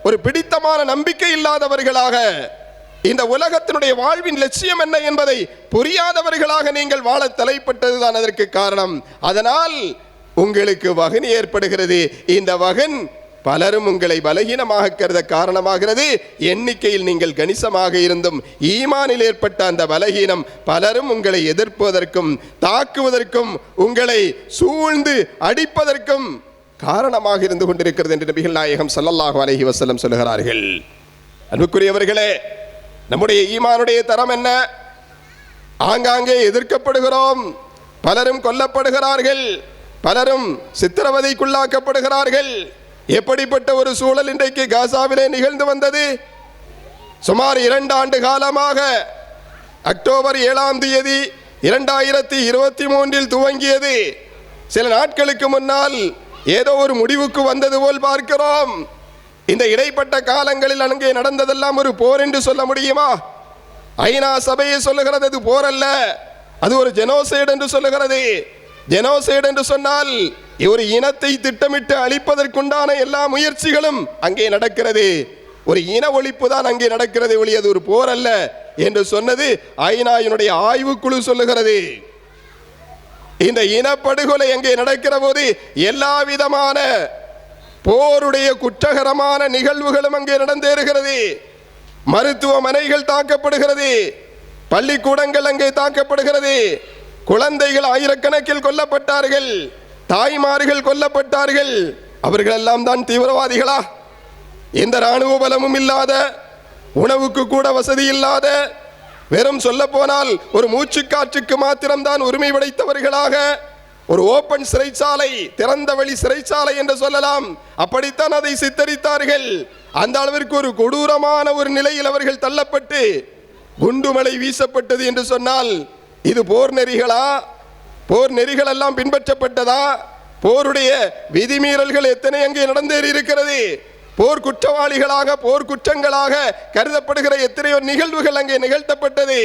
ஒரு பிடித்தமான நம்பிக்கை இல்லாதவர்களாக, இந்த உலகத்தினுடைய வாழ்வின் லட்சியம் என்ன என்பதை புரியாதவர்களாக நீங்கள் வாழ தலைப்பட்டதுதான் அதற்கு காரணம். அதனால் உங்களுக்கு வகன் ஏற்படுகிறது. இந்த வகன் பலரும் உங்களை பலகீனமாக கருத காரணமாகிறது. எண்ணிக்கையில் நீங்கள் கணிசமாக இருந்தும் ஈமானில் ஏற்பட்ட அந்த பலகீனம் பலரும் உங்களை எதிர்ப்பதற்கும் தாக்குவதற்கும் உங்களை சூழ்ந்து அடிப்பதற்கும் காரணமாக இருந்து கொண்டிருக்கிறது என்று நபிகள் நாயகம் ஸல்லல்லாஹு அலைஹி வஸல்லம் சொல்கிறார்கள். அன்புக்குரியவர்களே, நம்முடைய ஈமானுடைய தரம் என்ன? ஆங்காங்கே எதிர்க்கப்படுகிறோம், பலரும் கொல்லப்படுகிறார்கள், பலரும் சித்திரவதைக்குள்ளாக்கப்படுகிறார்கள். எப்படிப்பட்ட ஒரு சூழல் இன்றைக்கு காசாவிலே நிகழ்ந்து வந்தது? சுமார் 2 ஆண்டு காலமாக அக்டோபர் 7ஆம் தேதி 2023 துவங்கியது. சில நாட்களுக்கு முன்னால் ஏதோ ஒரு முடிவுக்கு வந்தது போல் பார்க்கிறோம். இந்த இடைப்பட்ட காலங்களில் அங்கே நடந்ததெல்லாம் ஒரு போர் என்று சொல்ல முடியுமா? ஐநா சபையை சொல்லுகிறது அது போர் அல்ல, அது ஒரு ஜெனோசைடு என்று சொல்லுகிறது. ஜெனோசைடு என்று சொன்னால் ஒரு இனத்தை திட்டமிட்டு அழிப்பதற்குண்டான எல்லா முயற்சிகளும் அங்கே நடக்கிறது. ஒரு இன ஒழிப்பு தான் அங்கே நடக்கிறது, ஒழியது ஒரு போர் அல்ல என்று சொன்னது ஐநாவினுடைய ஆய்வுக்குழு சொல்லுகிறது. இந்த இனப்படுகொலை அங்கே நடக்கிற போது எல்லா விதமான போருடைய குற்றகரமான நிகழ்வுகளும் அங்கே நடந்தேறுகிறது. மருத்துவமனைகள் தாக்கப்படுகிறது, பள்ளிக்கூடங்கள் அங்கே தாக்கப்படுகிறது, குழந்தைகள் ஆயிரக்கணக்கில் கொல்லப்பட்டார்கள், தாய்மார்கள் கொல்லப்பட்டார்கள். அவர்கள் எல்லாம் தான் தீவிரவாதிகளா? எந்த இராணுவ பலமும் இல்லாத, உணவுக்கு கூட வசதி இல்லாத, வெறும் சொல்ல போனால் ஒரு மூச்சுக்காற்றுக்கு மாத்திரம்தான் உரிமை படைத்தவர்களாக, ஒரு ஓப்பன் சிறைச்சாலை, திறந்த வெளி சிறைச்சாலை என்று சொல்லலாம், அப்படித்தான் அதை சித்தரித்தார்கள். அந்த அளவிற்கு ஒரு கொடூரமான ஒரு நிலையில் அவர்கள் தள்ளப்பட்டு குண்டுமலை வீசப்பட்டது என்று சொன்னால் இது போர் நெறிகளா? போர் நெறிகள் எல்லாம் பின்பற்றப்பட்டதா? போருடைய விதிமீறல்கள் எத்தனை அங்கே நடந்தேறி இருக்கிறது. போர் குற்றவாளிகளாக, போர் குற்றங்களாக கருதப்படுகிற எத்தனையோ நிகழ்வுகள் அங்கே நிகழ்த்தப்பட்டது.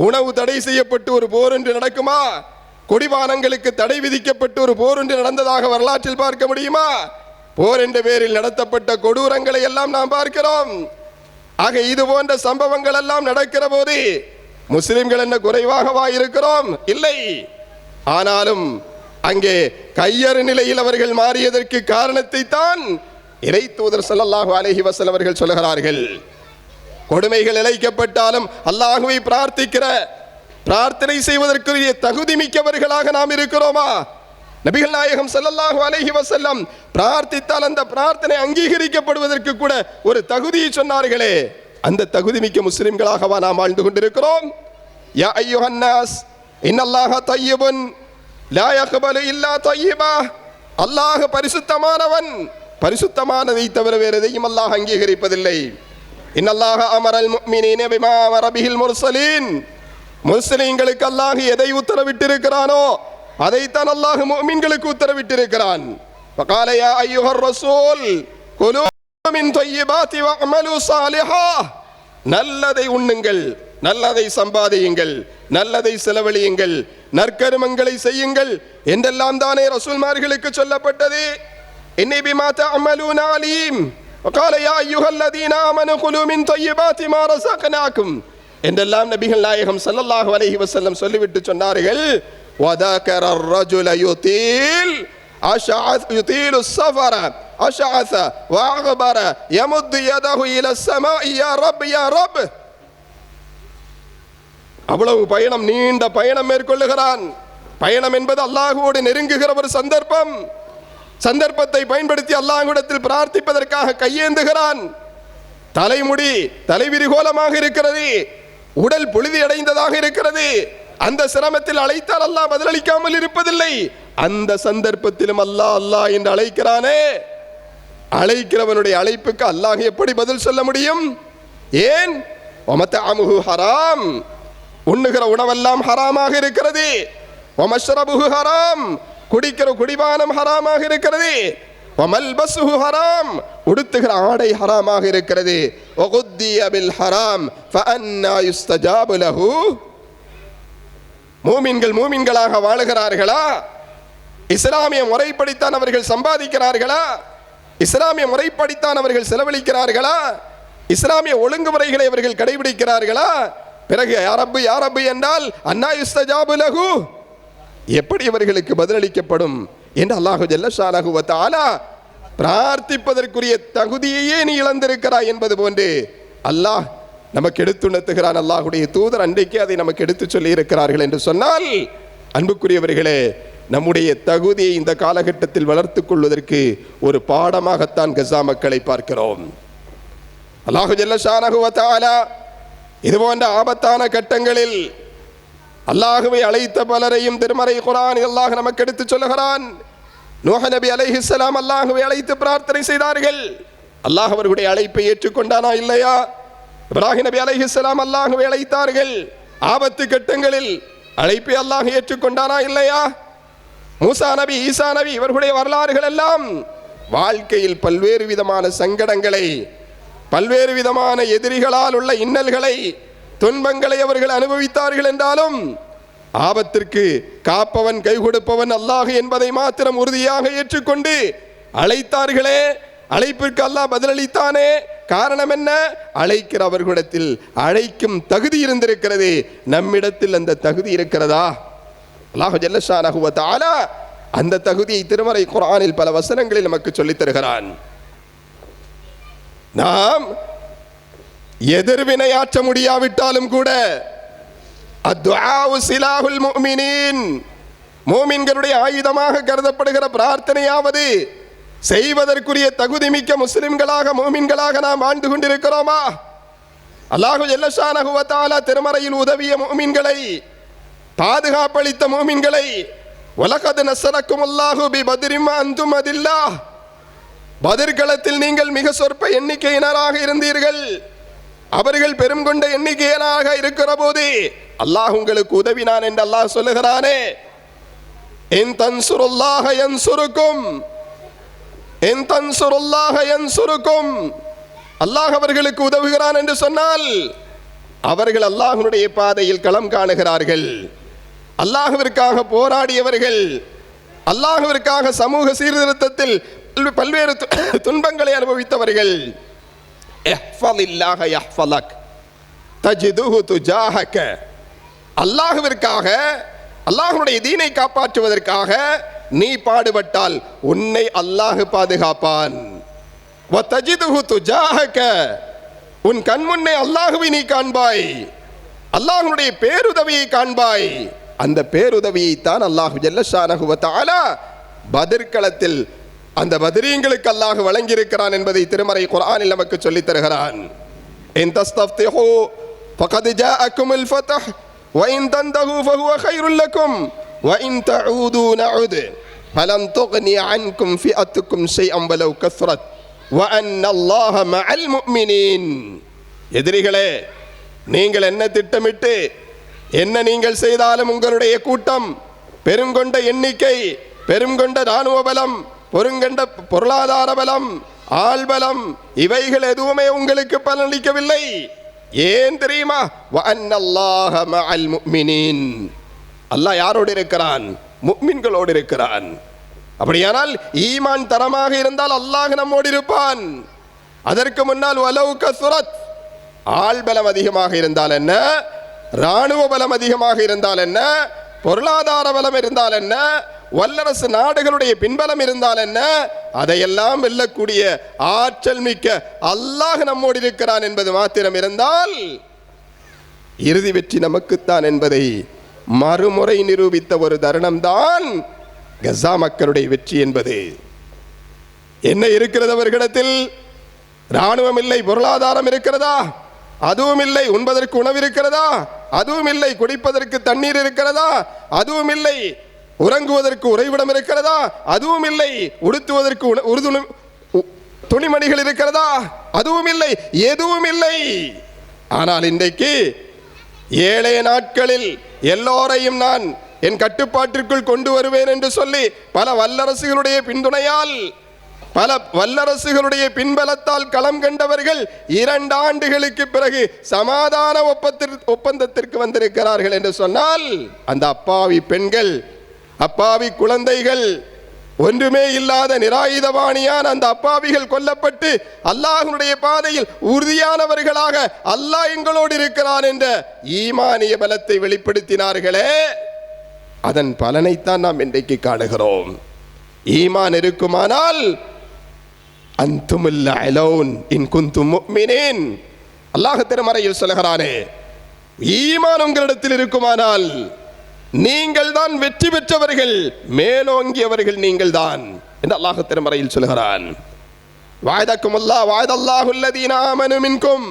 உணவு தடை செய்யப்பட்டு ஒரு போர் என்று நடக்குமா? குடிபானங்களுக்கு தடை விதிக்கப்பட்டு ஒரு போர் என்று நடந்ததாக வரலாற்றில் பார்க்க முடியுமா? போர் என்ற பேரில் நடத்தப்பட்ட கொடூரங்களை எல்லாம் நாம் பார்க்கிறோம். ஆக இது போன்ற சம்பவங்கள் எல்லாம் நடக்கிற போது முஸ்லிம்கள் என்ன குறைவாகவா இருக்கிறோம்? இல்லை. ஆனாலும் அங்கே கையறு நிலையில் அவர்கள் மாறியதற்கு காரணத்தை தான் இறை தூதர் ஸல்லல்லாஹு அலைஹி வஸல்லம் அவர்கள் சொல்கிறார்கள். கொடுமைகள் இழைக்கப்பட்டாலும் அல்லாஹ்வை பிரார்த்திக்கிற, பிரார்த்தனை செய்வதற்குரிய தகுதி மிக்கவர்களாக நாம் இருக்கிறோமா? நபிகள் நாயகம் ஸல்லல்லாஹு அலைஹி வஸல்லம் பிரார்த்தித்தால் அந்த பிரார்த்தனை அங்கீகரிக்கப்படுவதற்கு கூட ஒரு தகுதியை சொன்னார்களே, அந்த தகுதி மிக்க முஸ்லிம்களாகவா நாம் வாழ்ந்து கொண்டிருக்கிறோம்? யா அய்யுஹன் நாஸ் இன்னல்லாஹ தய்யிபுன் லா யக்பலு இல்லா தய்யிபா. அல்லாஹ் பரிசுத்தமானவன், பரிசுத்தமானதை தவிர வேறு எதையும் அல்லாஹ் அங்கீகரிப்பதில்லை. இன்னல்லாஹ அமரல் முஃமினீன பிமா அமர பிஹில் முர்ஸலீன். முஸ்லிம்களுக்கு அல்லாஹ் எதை உத்தரவிட்டிருக்கிறானோ அதைத்தான் அல்லாஹ் முஃமின்களுக்கு உத்தரவிட்டிருக்கிறான். فقال يا أيها الرسول كلوا من طيبات واعملوا صالحا நல்லதை உண்ணுங்கள், நல்லதை சம்பாதியுங்கள், நல்லதை செலவழியுங்கள், நற்கருமங்களை செய்யுங்கள் என்றெல்லாம் தானே ரசூல்மார்களுக்கு சொல்லப்பட்டது. இன்னி பிமா தஅமலூன அலீம். وقال يا ايها الذين امنوا كلوا من طيبات ما رزقناكم என்றெல்லாம் நபிகள் நாயகம் ஸல்லல்லாஹு அலைஹி வஸல்லம் சொல்லிவிட்டு சொன்னார்கள். وذكر الرجل يطيل السفر أشعث وأغبر يمد يده إلى السماء يا رب يا رب. அவ்வளவு பயணம், நீண்ட பயணம் மேற்கொள்ளுகிறான். பயணம் என்பது அல்லாஹ்வோடு நெருங்குகிற ஒரு சந்தர்ப்பம். சந்தர்ப்பத்தை பயன்படுத்தி அல்லாஹ்விடத்தில் பிரார்த்திப்பதற்காக கையேந்துகிறான். தலைமுடி தலைவிரிகோலமாக இருக்கிறது, உடல் புழுதி அடைந்ததாக இருக்கிறது. அந்த சிரமத்தில் அழைத்தால் அல்லாஹ் பதிலளிக்காமல் இருப்பதில்லை. அந்த சந்தர்ப்பத்திலும் அல்லாஹ் அல்லாஹ் என்று அழைக்கிறானே, அழைக்கிறவனுடைய அழைப்புக்கு அல்லாஹ் எப்படி பதில் சொல்ல முடியும்? ஏன்? வமத்அமுஹு ஹராம், உண்ணுகிற உணவெல்லாம் ஹராமாக இருக்கிறது. வமஷ்ரபுஹு ஹராம், குடிக்கிற குடிபானம் ஹராமாக இருக்கிறது. வமல்பசுஹு ஹராம், உடுத்துகிற ஆடை ஹராமாக இருக்கிறது. வகுத்திய பில் ஹராம் ஃபஅன்னா யுஸ்தஜாபு லஹு. மூமின்கள் மூமின்களாக வாழுகிறார்களா? இஸ்லாமிய முறைப்படித்தான் அவர்கள் சம்பாதிக்கிறார்களா? இஸ்லாமிய முறைப்படித்தான் அவர்கள் செலவழிக்கிறார்களா? இஸ்லாமிய ஒழுங்குமுறைகளை அவர்கள் கடைபிடிக்கிறார்களா? பிறகு யா ரப்பு யா ரப்பு என்றால் அன்னா யுஸ்தஜாபு லஹு, எப்படி அவர்களுக்கு பதிலளிக்கப்படும் என்று அல்லாஹு ஜல்ல ஷானஹு வ தஆலா பிரார்த்திப்பதற்குரிய தகுதியையே நீ இழந்திருக்கிறாய் என்பது போன்று அல்லாஹ் நமக்கு எடுத்துணர்த்துகிறான். அல்லாஹுடைய தூதர் அன்றைக்கு அதை நமக்கு எடுத்து சொல்லி இருக்கிறார்கள் என்று சொன்னால், அன்புக்குரியவர்களே, நம்முடைய தகுதியை இந்த காலகட்டத்தில் வளர்த்து கொள்வதற்கு ஒரு பாடமாகத்தான் கஸா மக்களை பார்க்கிறோம். அல்லாஹு ஜல்ல ஷானஹு வ தஆலா இது போன்ற ஆபத்தான கட்டங்களில் அல்லாஹுவை அழைத்த பலரையும் திருமறை குர்ஆனில் அல்லாஹ் நமக்கு எடுத்து சொல்லுகிறான். நூஹ் நபி அலைஹிஸ்ஸலாம் அல்லாஹுவை அழைத்து பிரார்த்தனை செய்தார்கள். அல்லாஹ் அவர்களுடைய அழைப்பை ஏற்றுக்கொண்டானா இல்லையா? இப்ராஹிம் நபி அலைஹிஸ்ஸலாம் அல்லாஹுவை அழைத்தார்கள். ஆபத்து கட்டங்களில் அழைப்பை அல்லாஹ் ஏற்றுக்கொண்டானா இல்லையா? மூசா நபி, ஈசா நபி இவர்களுடைய வரலாறுகள் எல்லாம் வாழ்க்கையில் பல்வேறு விதமான சங்கடங்களை, பல்வேறு விதமான எதிரிகளால் உள்ள இன்னல்களை, துன்பங்களை அவர்கள் அனுபவித்தார்கள் என்றாலும் ஆபத்திற்கு காப்பவன் கை கொடுப்பவன் அல்லாஹ் என்பதை மாத்திரம் உறுதியாக ஏற்றுக்கொண்டு அழைத்தார்களே. அழைப்பிற்கு அல்லாஹ் பதிலளித்தானே. காரணம் என்ன? அழைக்கிற அவர்களிடத்தில் அழைக்கும் தகுதி இருந்திருக்கிறது. நம்மிடத்தில் அந்த தகுதி இருக்கிறதா? அல்லாஹ் ஜல்ல ஷானஹு வ தஆலா அந்த தகுதியை திருமறை குர்ஆனில் பல வசனங்களில் நமக்கு சொல்லித் தருகிறான். நாம் எதிர்வினையாற்ற முடியாவிட்டாலும் கூட அத்ஆஉ சிலாஹுல் முஃமினீன், மூமின்களுடைய ஆயுதமாக கருதப்படுகிற பிரார்த்தனையாவது செய்வதற்குரிய தகுதிமிக்க முஸ்லிம்களாக மூமின்களாக நாம் வாழ்ந்து கொண்டிருக்கிறோமா? அல்லாஹு ஜல்ல ஷானஹு வ தஆலா திருமறையில் உதவிய மூமின்களை, பாதுகாப்பளித்த மூமின்களை, வலகத் நஸரக்குமுல்லாஹு பிபத்ரின் வ அன்தும் அதில்லாஹ், பத்ர்களத்தில் நீங்கள் மிக சொற்ப எண்ணிக்கையினராக இருந்தீர்கள், அவர்கள் பெரும் கொண்ட எண்ணிக்கையினராக இருக்கிற போது அல்லாஹ் உங்களுக்கு உதவினான் என்று அல்லாஹ் சொல்லுகிறானே. இன் தன்சுருல்லாஹ யன்சுருக்கும், இன் தன்சுருல்லாஹ யன்சுருக்கும், அல்லாஹ் அவர்களுக்கு உதவுகிறான் என்று சொன்னால் அவர்கள் அல்லாஹ்வுடைய பாதையில் களம் காணுகிறார்கள், அல்லாஹ்விற்காக போராடியவர்கள், அல்லாஹ்விற்காக சமூக சீர்திருத்தத்தில் பல்வேறு துன்பங்களை அனுபவித்தவர்கள். இஹ்ஃபலில்லாஹ யஹ்ஃபலக் தஜிதுஹு துஜாஹக, அல்லாஹ்விற்காக, அல்லாஹ்வுடைய தீனை காப்பாற்றுவதற்காக நீ பாடுபட்டால் உன்னை அல்லாஹ் பாதுகாப்பான். வ தஜிதுஹு துஜாஹக, உன் கண்முன்னே அல்லாஹ்வை நீ காண்பாய், அல்லாஹ்வுடைய பேருதவியை காண்பாய். அந்த பேருதவியை தான் அல்லாஹ் ஜல்ல ஷானஹு வ தஆலா பத்ர்களத்தில் அந்த பத்ரீங்களுக்கு அல்லாஹ் வழங்கி இருக்கிறான் என்பதை திருமறை குர்ஆனில் நமக்கு சொல்லித் தருகிறான். இன் தஸ்தஃப்திஹு ஃபகத் ஜாஅக்குமுல் ஃபத்ஹ் வ இன் தந்தஹு ஃபஹுவ கைருல் லக்கும் வ இன் தஊது நஉத் ஃபலன் துக்னி அன்கும் ஃபிஅத்துக்கும் ஷைஅன் வலவ் கஸ்ரத் வ அன்னல்லாஹ மஅல் முஃமினீன். எதிரிகளே, நீங்கள் என்ன திட்டமிட்டு என்ன நீங்கள் செய்தாலும் உங்களுடைய கூட்டம், பெருங்கொண்ட எண்ணிக்கை, பெருங்கொண்ட இராணுவ பலம், பொருங்கண்ட பொருளாதார பலம், ஆள்பலம், இவைகள் எதுவுமே உங்களுக்கு பலனளிக்கவில்லை. ஏன் தெரியுமா? வஅன்னல்லாஹ மஅல் முஃமினீன். அல்லாஹ் யாரோடு இருக்கிறான்? முஃமின்களோடு இருக்கிறான். அப்படியானால் ஈமான் தரமாக இருந்தால் அல்லாஹ் நம்மோடு இருப்பான். அதற்கு முன்னால் வலவு கசுரத், ஆள் பலம் அதிகமாக இருந்தால் என்ன, இராணுவ பலம் அதிகமாக இருந்தால் என்ன, பொருளாதார பலம் இருந்தால் என்ன, வல்லரசு நாடுகளுடைய பின்பலம் இருந்தால் என்ன, அதையெல்லாம் வெல்லக்கூடிய ஆற்றல் மிக்க அல்லாஹ் நம்மோடு இருக்கிறான் என்பது மாத்திரம் இருந்தால் இறுதி வெற்றி நமக்குத்தான் என்பதை மறுமுறை நிரூபித்த ஒரு தருணம்தான் கஸா மக்களுடைய வெற்றி என்பது. என்ன இருக்கிறது அவர்களிடத்தில்? இராணுவம் இல்லை. பொருளாதாரம் இருக்கிறதா? அதுவும் இல்லை. உண்பதற்கு உணவு இருக்கிறதா? அதுவும் இல்லை. குடிப்பதற்கு தண்ணீர் இருக்கிறதா? அதுவும் இல்லை. உறங்குவதற்கு உறைவிடம் இருக்கிறதா? அதுவும் இல்லை. உடுத்துவதற்கு துணிமணிகள் இருக்கிறதா? அதுவும் இல்லை. எதுவும் இல்லை. ஆனால் இன்றைக்கு 7 நாட்களில் எல்லோரையும் நான் என் கட்டுப்பாட்டிற்குள் கொண்டு வருவேன் என்று சொல்லி பல வல்லரசுகளுடைய பின்துணையால், பல வல்லரசுகளுடைய பின்பலத்தால் களம் கண்டவர்கள் 2 ஆண்டுகளுக்கு பிறகு சமாதான ஒப்பந்தத்திற்கு வந்திருக்கிறார்கள் என்று சொன்னால், அந்த அப்பாவி பெண்கள், அப்பாவி குழந்தைகள், ஒன்றுமே இல்லாத நிராயுதபாணியான அந்த அப்பாவிகள் கொல்லப்பட்டு அல்லாஹ்வுடைய பாதையில் உறுதியானவர்களாக அல்லாஹ் எங்களோடு இருக்கிறான் என்ற ஈமானிய பலத்தை வெளிப்படுத்தினார்களே, அதன் பலனைத்தான் நாம் இன்றைக்கு காணுகிறோம். ஈமான் இருக்குமானால் அன்துமுல் அலௌன் இன் குன்தும் முஃமினீன், அல்லாஹ் திருமறையில் சொல்கிறானே, ஈமான் உங்களிடத்தில் இருக்குமானால் நீங்கள் தான் வெற்றி பெற்றவர்கள், மேலோங்கியவர்கள் நீங்கள் தான் என்று அல்லாஹ் திருமறையில் சொல்கிறான். வஅதகுமுல்லாஹ் வஅதல்லாஹுல்லதீன ஆமனு மின்கும்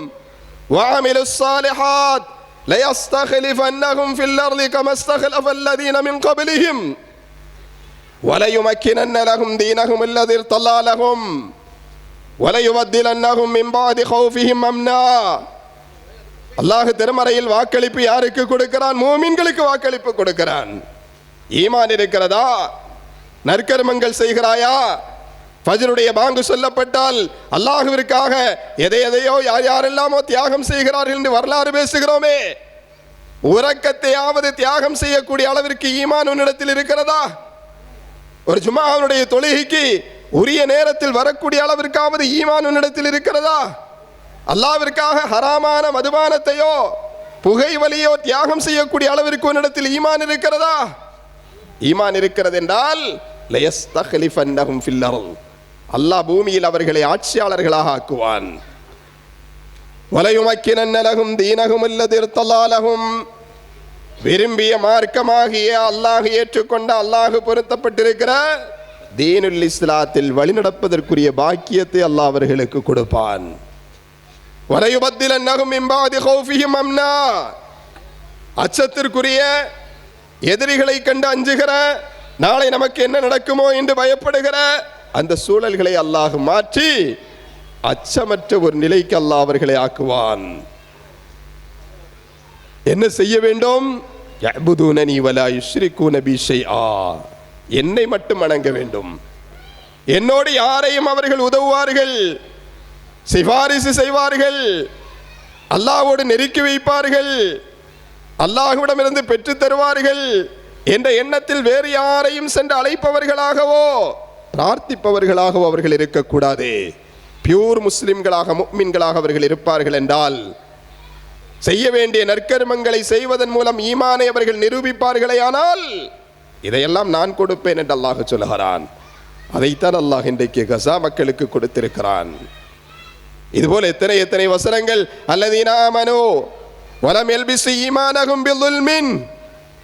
வஅமிலுஸ் ஸாலிஹாத் லயஸ்தக்லிஃபன்னஹும் ஃபில் அர்தி கமஸ்தக்லஃபல்லதீன மின் கப்லிஹிம் வலயுமக்கினன்ன லஹும் தீனஹும் அல்லதீ இர்தல்லா லஹும் வலயுபத்திலன்னஹும் மின் பாதி கௌஃபிஹிம் அம்னா. அல்லாஹ் திருமறையில் வாக்களிப்பு யாருக்கு கொடுக்கிறான்? மூமின்களுக்கு வாக்களிப்பு கொடுக்கிறான். ஈமான் இருக்கிறதா? நற்கர்மங்கள் செய்கிறாயா? ஃபஜ்ருடைய பாங்கு சொல்லப்பட்டால் அல்லாஹ்விற்காக எதையோ யாரெல்லாமோ தியாகம் செய்கிறார்கள் என்று வரலாறு பேசுகிறோமே, உறக்கத்தையாவது தியாகம் செய்யக்கூடிய அளவிற்கு ஈமான் உன்னிடத்தில் இருக்கிறதா? ஒரு ஜும்ஆவுடைய தொழுகைக்கு உரிய நேரத்தில் வரக்கூடிய அளவிற்காவது ஈமான் உன்னிடத்தில் இருக்கிறதா? அல்லாஹ்விற்காக ஹராமான மதுபானத்தையோ புகைவலியோ தியாகம் செய்யக்கூடிய அளவிற்கு உன்னிடத்தில் ஈமான் இருக்கிறதா? ஈமான் இருக்கிறது என்றால் லயஸ்தக்லிஃபன்னஹும் ஃபில் அர்த், அல்லாஹ் பூமியில் அவர்களை ஆட்சியாளர்களாக ஆக்குவான். வலயுமக்கினன்ன லஹும் தீனஹும் அல்லதீ இர்தல்லா லஹும், விரும்பிய மார்க்கமாகிய அல்லாஹ் ஏற்றுக்கொண்ட, அல்லாஹ் பொருத்தப்பட்டிருக்கிற தீனுல் இஸ்லாத்தில் வழிநடப்பதற்குரிய பாக்கியத்தை அல்லாஹ் அவர்களுக்கு கொடுப்பான். வலயுபத்திலன்னஹும் மின் பாதி கௌஃபிஹிம் அம்னா, அச்சத்திற்குரிய, எதிரிகளை கண்டு அஞ்சுகிற, நாளை நமக்கு என்ன நடக்குமோ என்று பயப்படுகிற அந்த சூழல்களை அல்லாஹ் மாற்றி அச்சமற்ற ஒரு நிலைக்கு அல்லாஹ் அவர்களை ஆக்குவான். என்ன செய்ய வேண்டும்? யஅ்புதூனனி வலா யுஷ்ரிகூன பி ஷைஆ, என்னை மட்டும் வணங்க வேண்டும். என்னோடு யாரையும் அவர்கள் உதவுவார்கள், சிபாரிசு செய்வார்கள், அல்லாஹ்வோடு நெருக்கி வைப்பார்கள், அல்லாஹ்விடமிருந்து பெற்று தருவார்கள் என்ற எண்ணத்தில் வேறு யாரையும் சென்று அழைப்பவர்களாகவோ பிரார்த்திப்பவர்களாகவோ அவர்கள் இருக்கக்கூடாது. பியூர் முஸ்லிம்களாக, முஃமின்களாக அவர்கள் இருப்பார்கள் என்றால் செய்ய வேண்டிய நற்கர்மங்களை செய்வதன் மூலம் ஈமானை அவர்கள் நிரூபிப்பார்களே. ஆனால் இதையெல்லாம் நான் கொடுப்பேன் என்று அல்லாஹ் சொல்லுகிறான். அதைத்தான் அல்லாஹ் இன்றைக்கு கஸா மக்களுக்கு கொடுத்திருக்கிறான். இதுபோல எத்தனை எத்தனை வசனங்கள், அல்லதீன ஆமனூ வலம் யல்பிஸு ஈமானஹும் பிதுல்மின்,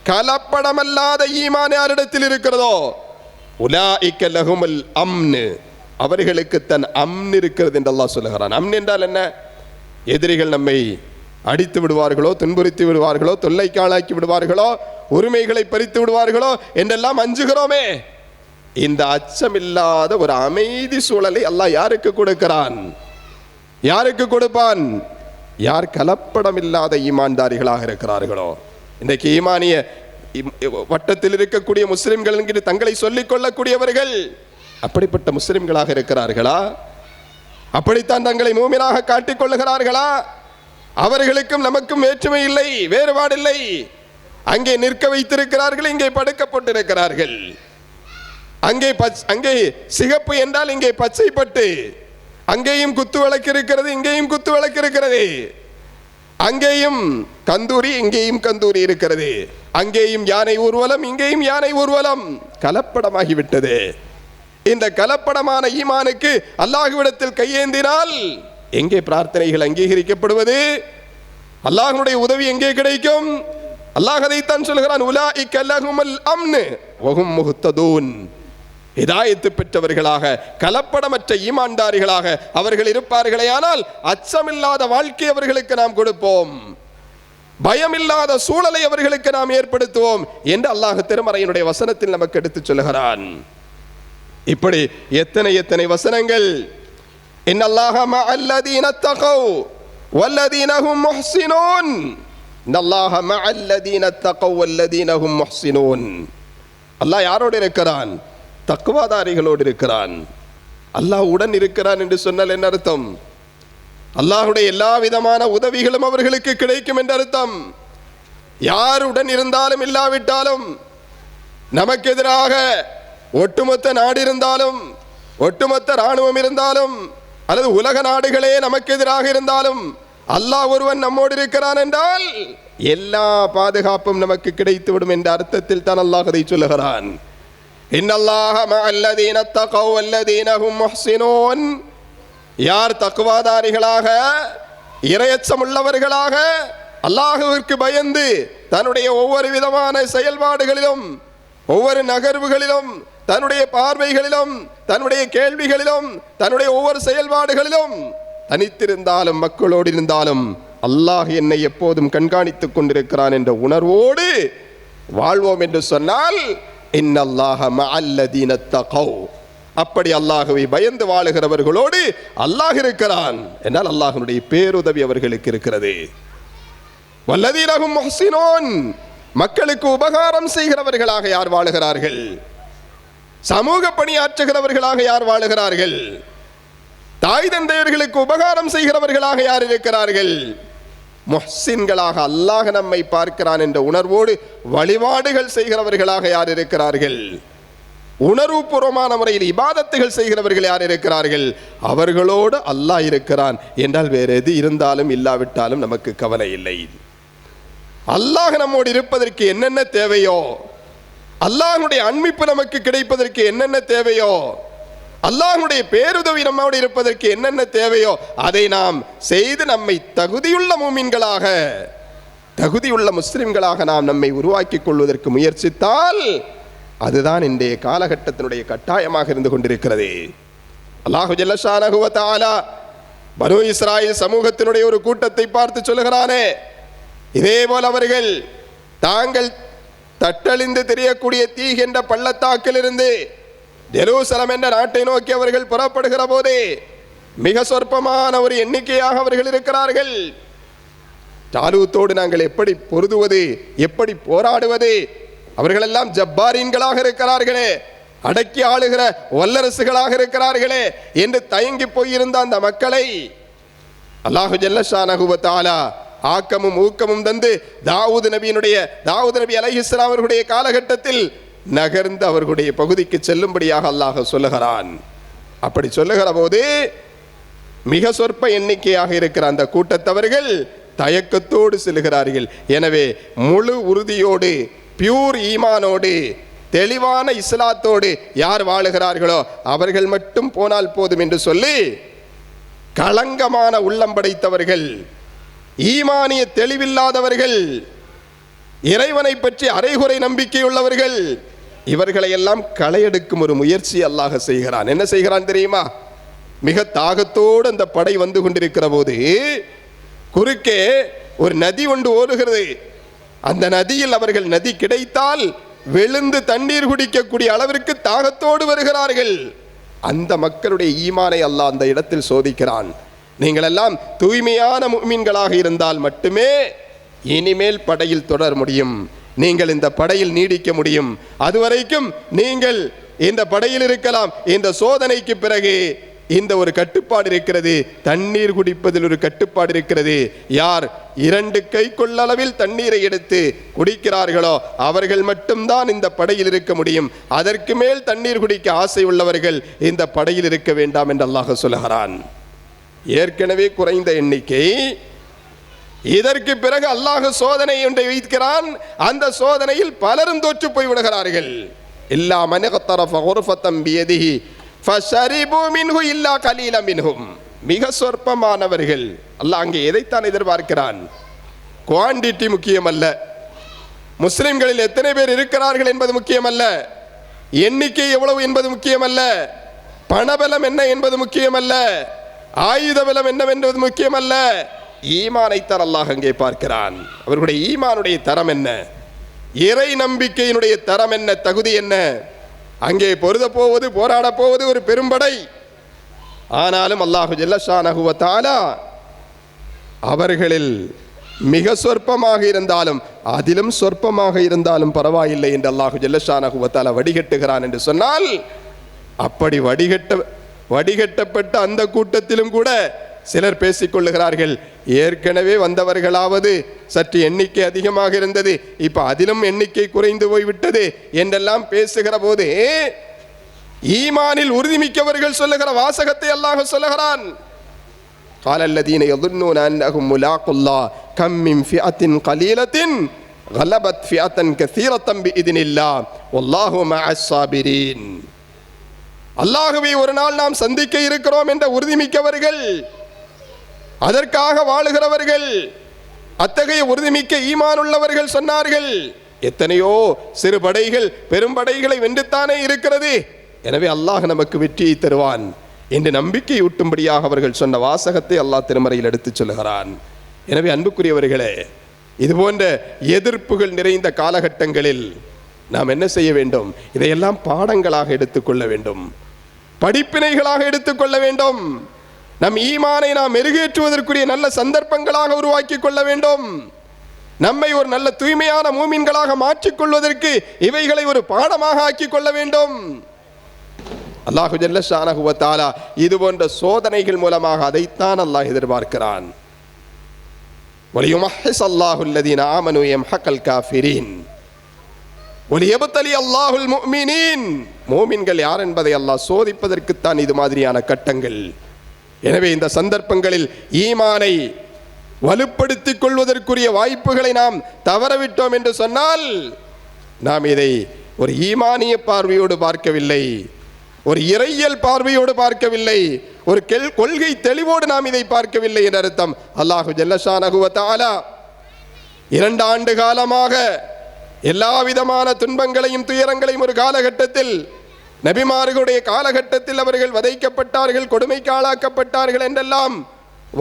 கலப்படமல்லாத ஈமான் யாரிடத்தில் இருக்கிறதோ உலாயிக லஹுமுல் அம்ன், அவர்களுக்கு தன் அம்ன் இருக்கிறது என்று அல்லாஹ் சொல்லுகிறான். அம்ன் என்றால் என்ன? எதிரிகள் நம்மை அடித்து விடுவார்களோ, துன்புறுத்தி விடுவார்களோ, தொல்லைக்கு ஆளாக்கி விடுவார்களோ, உரிமைகளை பறித்து விடுவார்களோ என்றெல்லாம் அஞ்சுகிறோமே, இந்த அச்சமில்லாத ஒரு அமைதி சூழலை அல்லாஹ் யாருக்கு கொடுக்கிறான்? யாருக்கு கொடுப்பான்? யார் கலப்படம் இல்லாத ஈமான்தாரிகளாக இருக்கிறார்களோ. இன்றைக்கு ஈமானிய வட்டத்தில் இருக்கக்கூடிய முஸ்லிம்கள் என்கிற தங்களை சொல்லிக் கொள்ளக்கூடியவர்கள் அப்படிப்பட்ட முஸ்லிம்களாக இருக்கிறார்களா? அப்படித்தான் தங்களை மூமினாக காட்டிக் கொள்ளுகிறார்களா? அவர்களுக்கும் நமக்கும் வேற்றுமை இல்லை, வேறுபாடில்லை. அங்கே நிற்க வைத்திருக்கிறார்கள், இங்கே படுக்கப்பட்டிருக்கிறார்கள். அங்கே சிகப்பு என்றால் இங்கே பச்சைப்பட்டு, அங்கேயும் குத்து விளக்கு இருக்கிறது, இங்கேயும் குத்து விளக்கு இருக்கிறது. அங்கேயும் கந்தூரி, இங்கேயும் கந்தூரி இருக்கிறது. அங்கேயும் யானை ஊர்வலம், இங்கேயும் யானை ஊர்வலம். கலப்படமாகிவிட்டது. இந்த கலப்படமான ஈமானுக்கு அல்லாஹ்விடத்தில் கையேந்தினால் எங்கே பிரார்த்தனைகள் அங்கீகரிக்கப்படுவது? அல்லாஹ்வுடைய உதவி எங்கே கிடைக்கும்? அல்லாஹ் அதைத்தான் சொல்கிறான், உலாஇக லஹுமுல் அம்னு வஹும் முஹ்ததூன். ஹிதாயத்து பெற்றவர்களாக, கலப்படமற்ற ஈமான்தாரிகளாக அவர்கள் இருப்பார்களே, ஆனால் அச்சமில்லாத வாழ்க்கை அவர்களுக்கு நாம் கொடுப்போம், பயமில்லாத சூழலை அவர்களுக்கு நாம் ஏற்படுத்துவோம் என்று அல்லாஹ் திருமறையினுடைய வசனத்தில் நமக்கு எடுத்துச் சொல்கிறான். இப்படி எத்தனை எத்தனை வசனங்கள். இன்னல்லாஹ மஅல்லதீன தகவ் வல்லதீன ஹும் முஹ்ஸினூன். இன்னல்லாஹ மஅல்லதீன தகவ் வல்லதீன ஹும் முஹ்ஸினூன். அல்லாஹ் யாரோடு இருக்கிறான்? தக்வாதாரிகளோடு இருக்கிறான். அல்லாஹ் உடன் இருக்கிறான் என்று சொன்னால் என்ன அர்த்தம்? அல்லாஹ்வுடைய எல்லா விதமான உதவிகளும் அவர்களுக்கு கிடைக்கும் என்று அர்த்தம். யாருடன் இருந்தாலும் இல்லாவிட்டாலும், நமக்கு எதிராக ஒட்டுமொத்த நாடு இருந்தாலும், ஒட்டுமொத்த இராணுவம் இருந்தாலும், அல்லது உலக நாடுகளே நமக்கு எதிராக இருந்தாலும், அல்லாஹ் ஒருவன் நம்மோடு இருக்கிறான் என்றால் எல்லா பாதுகாப்பும் நமக்கு கிடைத்துவிடும் என்ற அர்த்தத்தில் தான் அல்லாஹ் அதை சொல்லுகிறான். இன்னல்லாஹ மஅல்லதீன தகவ் வல்லதீன ஹும் முஹ்ஸினூன். யார் தக்வாதாரிகளாக, இறையச்சம் உள்ளவர்களாக, அல்லாஹ்விற்கு பயந்து தன்னுடைய ஒவ்வொரு விதமான செயல்பாடுகளிலும், ஒவ்வொரு நகர்வுகளிலும், தன்னுடைய பார்வைகளிலும், தன்னுடைய கேள்விகளிலும், தன்னுடைய ஒவ்வொரு செயல்பாடுகளிலும், தனித்திருந்தாலும் மக்களோடு இருந்தாலும் அல்லாஹ் என்னை எப்போதும் கண்காணித்துக் கொண்டிருக்கிறான் என்ற உணர்வோடு வாழ்வோம் என்று சொன்னால் இன்னல்லாஹ மஅல்லதீன தகவ். அப்படி அல்லாஹ்வை பயந்து வாழுகிறவர்களோடு அல்லாஹ் இருக்கிறான் என்றால் அல்லாஹ்வுடைய பேருதவி அவர்களுக்கு இருக்கிறது. வல்லதீன ஹும் முஹ்ஸினூன். மக்களுக்கு உபகாரம் செய்கிறவர்களாக யார் வாழுகிறார்கள்? சமூக பணியாற்றுகிறவர்களாக யார் வாழுகிறார்கள்? தாய் தந்தையர்களுக்கு உபகாரம் செய்கிறவர்களாக யார் இருக்கிறார்கள்? முஹ்சின்களாக, அல்லாஹ் நம்மை பார்க்கிறான் என்ற உணர்வோடு வழிபாடுகள் செய்கிறவர்களாக யார் இருக்கிறார்கள்? உணர்வுபூர்வமான முறையில் இபாதத்துகள் செய்கிறவர்கள் யார் இருக்கிறார்கள்? அவர்களோடு அல்லாஹ் இருக்கிறான் என்றால் வேறு எது இருந்தாலும் இல்லாவிட்டாலும் நமக்கு கவலை இல்லை. அல்லாஹ் நம்மோடு இருப்பதற்கு என்னென்ன தேவையோ, அல்லாஹ்வுடைய அன்பிப்பு நமக்கு கிடைப்பதற்கு என்னென்ன தேவையோ, அல்லாஹ்வுடைய பேருதவி நம்மோடு இருப்பதற்கு என்னென்ன தேவையோ அதை நாம் செய்து நம்மை தகுதியுள்ள மூமின்களாக, தகுதியுள்ள முஸ்லிம்களாக நாம் நம்மை உருவாக்கிக் கொள்வதற்கு முயற்சித்தால் அதுதான் இன்றைய காலகட்டத்தினுடைய கட்டாயமாக இருந்து கொண்டிருக்கிறது. அல்லாஹு ஜல்ல ஷானஹு வ தஆலா பனூ இஸ்ராயீல் சமூகத்தினுடைய ஒரு கூட்டத்தை பார்த்து சொல்லுகிறானே, இதேபோல் அவர்கள் தாங்கள் தட்டழிந்து தெரியக்கூடிய தீ என்ற பள்ளத்தாக்கிலிருந்து ஜெருசலம் என்ற நாட்டை நோக்கி அவர்கள் புறப்படுகிற போதே மிக சொற்பமான ஒரு எண்ணிக்கையாக அவர்கள் இருக்கிறார்கள். ஜாலூத்தோடு நாங்கள் எப்படி பொருதுவது, எப்படி போராடுவது? அவர்களெல்லாம் ஜப்பாரீன்களாக இருக்கிறார்களே, அடக்கி ஆளுகிற வல்லரசுகளாக இருக்கிறார்களே என்று தயங்கி போயிருந்த அந்த மக்களை அல்லாஹு ஜல்ல ஷானஹு வ தஆலா ஆக்கமும் ஊக்கமும் தந்து தாவூது நபி அலைஹிஸ்ஸலாம் அவர்களுடைய காலகட்டத்தில் நகர்ந்து அவர்களுடைய பகுதிக்கு செல்லும்படியாக அல்லாஹ் சொல்லுகிறான். அப்படி சொல்லுகிற போது மிக சொற்ப எண்ணிக்கையாக இருக்கிற அந்த கூட்டத்தவர்கள் தயக்கத்தோடு செல்கிறார்கள். எனவே முழு உறுதியோடு, பியூர் ஈமானோடு, தெளிவான இஸ்லாத்தோடு யார் வாழுகிறார்களோ அவர்கள் மட்டும் போனால் போதும் என்று சொல்லி, களங்கமான உள்ளம் படைத்தவர்கள், ஈமானிய தெளிவில்லாதவர்கள், இறைவனை பற்றி அரைகுறை நம்பிக்கையுள்ளவர்கள், இவர்களை எல்லாம் களையெடுக்கும் ஒரு முயற்சி அல்லாஹ் செய்கிறான். என்ன செய்கிறான் தெரியுமா? மிக தாகத்தோடு அந்த படை வந்து கொண்டிருக்கிற போது குறுக்கே ஒரு நதி ஒன்று ஓடுகிறது. அந்த நதியில் அவர்கள், நதி கிடைத்தால் விழுந்து தண்ணீர் குடிக்கக்கூடிய அளவிற்கு தாகத்தோடு வருகிறார்கள். அந்த மக்களுடைய ஈமானை அல்லாஹ் அந்த இடத்தில் சோதிக்கிறான். நீங்கள் எல்லாம் தூய்மையான முஃமின்களாக இருந்தால் மட்டுமே இனிமேல் படையில் தொடர முடியும், நீங்கள் இந்த படையில் நீடிக்க முடியும். அதுவரைக்கும் நீங்கள் இந்த படையில் இருக்கலாம். இந்த சோதனைக்கு பிறகு இந்த ஒரு கட்டுப்பாடு இருக்கிறது. தண்ணீர் குடிப்பதில் ஒரு கட்டுப்பாடு இருக்கிறது. யார் 2 கை கொள்ளளவில் தண்ணீரை எடுத்து குடிக்கிறார்களோ அவர்கள் மட்டும்தான் இந்த படையில் இருக்க முடியும். அதற்கு மேல் தண்ணீர் குடிக்க ஆசை உள்ளவர்கள் இந்த படையில் இருக்க வேண்டாம் என்று அல்லாஹ் சொல்லுகிறான். ஏற்கனவே குறைந்த எண்ணிக்கை, இதற்கு பிறகு அல்லாஹ் சோதனை ஒன்றை வைக்கிறான். அந்த சோதனையில் பலரும் தோற்று போய் விடுகிறார்கள். இல்லா மன்கத்தரஃப குர்ஃபத்தம் பியதிஹி ஃபஷரிபு மின்ஹு இல்லா கலீல மின்ஹும். மிக சொற்பமானவர்கள். அல்லாஹ் அங்கே எதைத்தான் எதிர்பார்க்கிறான்? குவாண்டிட்டி முக்கியமல்ல, முஸ்லிம்களில் எத்தனை பேர் இருக்கிறார்கள் என்பது முக்கியமல்ல, எண்ணிக்கை எவ்வளவு என்பது முக்கியமல்ல, பணபலம் என்ன என்பது முக்கியமல்ல, ஆயுத பலம் என்னவென்பது முக்கியமல்ல. ஈமானைத்தான் அல்லாஹ் அங்கே பார்க்கிறான். அவர்களுடைய ஈமானுடைய தரம் என்ன, இறை நம்பிக்கையினுடைய தரம் என்ன, தகுதி என்ன. அங்கே பொருத போவது, போராட போவது ஒரு பெரும்படை. ஆனாலும் அல்லாஹு ஜல்ல ஷானஹு வ தஆலா அவர்களில் மிக சொற்பமாக இருந்தாலும், அதிலும் சொற்பமாக இருந்தாலும் பரவாயில்லை என்று அல்லாஹு ஜல்ல ஷானஹு வ தஆலா வடிகட்டுகிறான் என்று சொன்னால், அப்படி வடிகட்டப்பட்ட அந்த கூட்டத்திலும் கூட சிலர் பேசிக்கொள்ளுகிறார்கள், ஏற்கனவே வந்தவர்களாவது சற்று எண்ணிக்கை அதிகமாக இருந்தது, இப்ப அதிலும் எண்ணிக்கை குறைந்து போய்விட்டது என்றெல்லாம் பேசுகிற போது ஈமானில் உறுதிமிக்கவர்கள் சொல்லுகிற வாசகத்தை அல்லாஹ் சொல்லுகிறான். قال الذين يظنون انهم ملاقو الله كم من فئة قليلة غلبت فئة كثيرة بإذن الله والله مع الصابرين. அல்லாஹ்வை ஒரு நாள் நாம் சந்திக்க இருக்கிறோம் என்ற உறுதிமிக்கவர்கள், அதற்காக வாழுகிறவர்கள், அத்தகைய உறுதிமிக்க ஈமான் உள்ளவர்கள் சொன்னார்கள், எத்தனையோ சிறு படைகள் பெரும்படைகளை வென்றுத்தானே இருக்கிறது, எனவே அல்லாஹ் நமக்கு வெற்றியை தருவான் என்று நம்பிக்கை ஊட்டும்படியாக அவர்கள் சொன்ன வாசகத்தை அல்லாஹ் திருமறையில் எடுத்துச் சொல்லுகிறான். எனவே அன்புக்குரியவர்களே, இதுபோன்ற எதிர்ப்புகள் நிறைந்த காலகட்டங்களில் நாம் என்ன செய்ய வேண்டும்? இதையெல்லாம் பாடங்களாக எடுத்துக்கொள்ள வேண்டும், படிப்பினைகளாக எடுத்துக்கொள்ள வேண்டும். நம் ஈமானை நாம் மெருகேற்றுவதற்குரிய நல்ல சந்தர்ப்பங்களாக உருவாக்கி கொள்ள வேண்டும். நம்மை ஒரு நல்ல தூய்மையான மூமின்களாக மாற்றிக்கொள்வதற்கு இவைகளை ஒரு பாடமாக ஆக்கி கொள்ள வேண்டும். அல்லாஹு ஜல்ல ஷானஹு வ தஆலா இது போன்ற சோதனைகள் மூலமாக அதைத்தான் அல்லாஹ் எதிர்பார்க்கிறான். வலியுமஹ்ஹிஸ் அல்லாஹுல் லதீன ஆமனு யம்ஹகல் காஃபிரீன் வலியப்தலி அல்லாஹுல் முஃமினீன். மூமின்கள் யார் என்பதை அல்லாஹ் சோதிப்பதற்குத்தான் இது மாதிரியான கட்டங்கள். எனவே இந்த சந்தர்ப்பங்களில் ஈமானை வலுப்படுத்திக் கொள்வதற்குரிய வாய்ப்புகளை நாம் தவறவிட்டோம் என்று சொன்னால், நாம் இதை ஒரு ஈமானிய பார்வையோடு பார்க்கவில்லை, ஒரு இறையியல் பார்வையோடு பார்க்கவில்லை, ஒரு கொள்கை தெளிவோடு நாம் இதை பார்க்கவில்லை என்ற அர்த்தம். அல்லாஹு ஜல்ல ஷானஹு வ தஆலா 2 ஆண்டு காலமாக எல்லா விதமான துன்பங்களையும் துயரங்களையும் ஒரு காலகட்டத்தில், நபிமார்களுடைய காலகட்டத்தில் அவர்கள் வதைக்கப்பட்டார்கள், கொடுமைக்கு ஆளாக்கப்பட்டார்கள் என்றெல்லாம்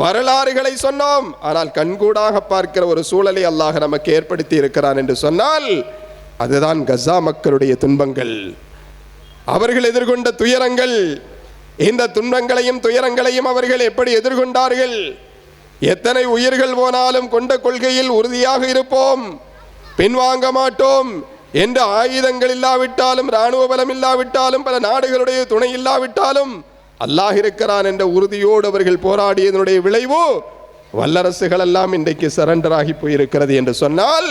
வரலாறுகளை சொன்னோம். ஆனால் கண்கூடாக பார்க்கிற ஒரு சூழலை அல்லாஹ் நமக்கு ஏற்படுத்தி இருக்கிறான் என்று சொன்னால், அதுதான் கஸா மக்களுடைய துன்பங்கள், அவர்கள் எதிர்கொண்ட துயரங்கள். இந்த துன்பங்களையும் துயரங்களையும் அவர்கள் எப்படி எதிர்கொண்டார்கள்? எத்தனை உயிர்கள் போனாலும் கொண்ட கொள்கையில் உறுதியாக இருப்போம், பின்வாங்க மாட்டோம் என்ற ஆயுதங்கள் இல்லாவிட்டாலும், இராணுவ பலம் இல்லாவிட்டாலும், பல நாடுகளுடைய துணை இல்லாவிட்டாலும் அல்லாஹ் இருக்கிறான் என்ற உறுதியோடு அவர்கள் போராடியதனுடைய விளைவு வல்லரசுகள் எல்லாம் இன்றைக்கு சரண்டர் ஆகி போயிருக்கிறது என்று சொன்னால்,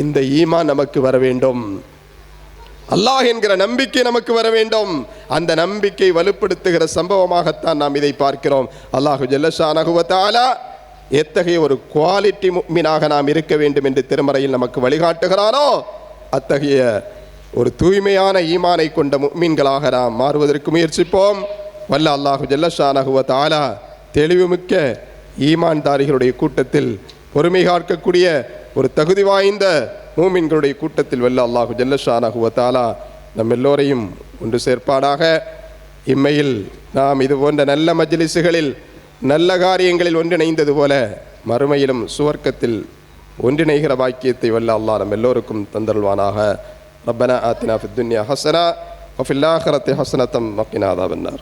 இந்த ஈமான் நமக்கு வர வேண்டும், அல்லாஹ் என்கிற நம்பிக்கை நமக்கு வர வேண்டும். அந்த நம்பிக்கை வலுப்படுத்துகிற சம்பவமாகத்தான் நாம் இதை பார்க்கிறோம். அல்லாஹு ஜல்ல ஷானஹு வ தஆலா எத்தகைய ஒரு குவாலிட்டி முஃமினாக நாம் இருக்க வேண்டும் என்று திருமறையில் நமக்கு வழிகாட்டுகிறானோ, அத்தகைய ஒரு தூய்மையான ஈமானை கொண்ட முஃமின்களாக நாம் மாறுவதற்கு முயற்சிப்போம். வல்ல அல்லாஹு ஜல்ல ஷானஹு வ தஆலா தெளிவுமிக்க ஈமான்தாரிகளுடைய கூட்டத்தில், பொறுமை காக்கக்கூடிய ஒரு தகுதி வாய்ந்த மூமின்களுடைய கூட்டத்தில் வல்ல அல்லாஹு ஜல்ல ஷானஹு வ தஆலா நம் எல்லோரையும் ஒன்று சேர்ப்பானாக. இம்மையில் நாம் இது போன்ற நல்ல மஜ்லிஸுகளில் நல்ல காரியங்களில் ஒன்றிணைந்தது போல மறுமையிலும் சுவர்க்கத்தில் ஒன்றிணைகிற பாக்கியத்தை வல்ல அல்லாஹ் நம் எல்லோருக்கும் தந்தருள்வானாக. ரப்பனா ஆத்தினா ஃபித் துன்யா ஹஸனா வ ஃபில் ஆখিরাতি ஹஸனத்தம் வ கினா அஸாபன்னார்.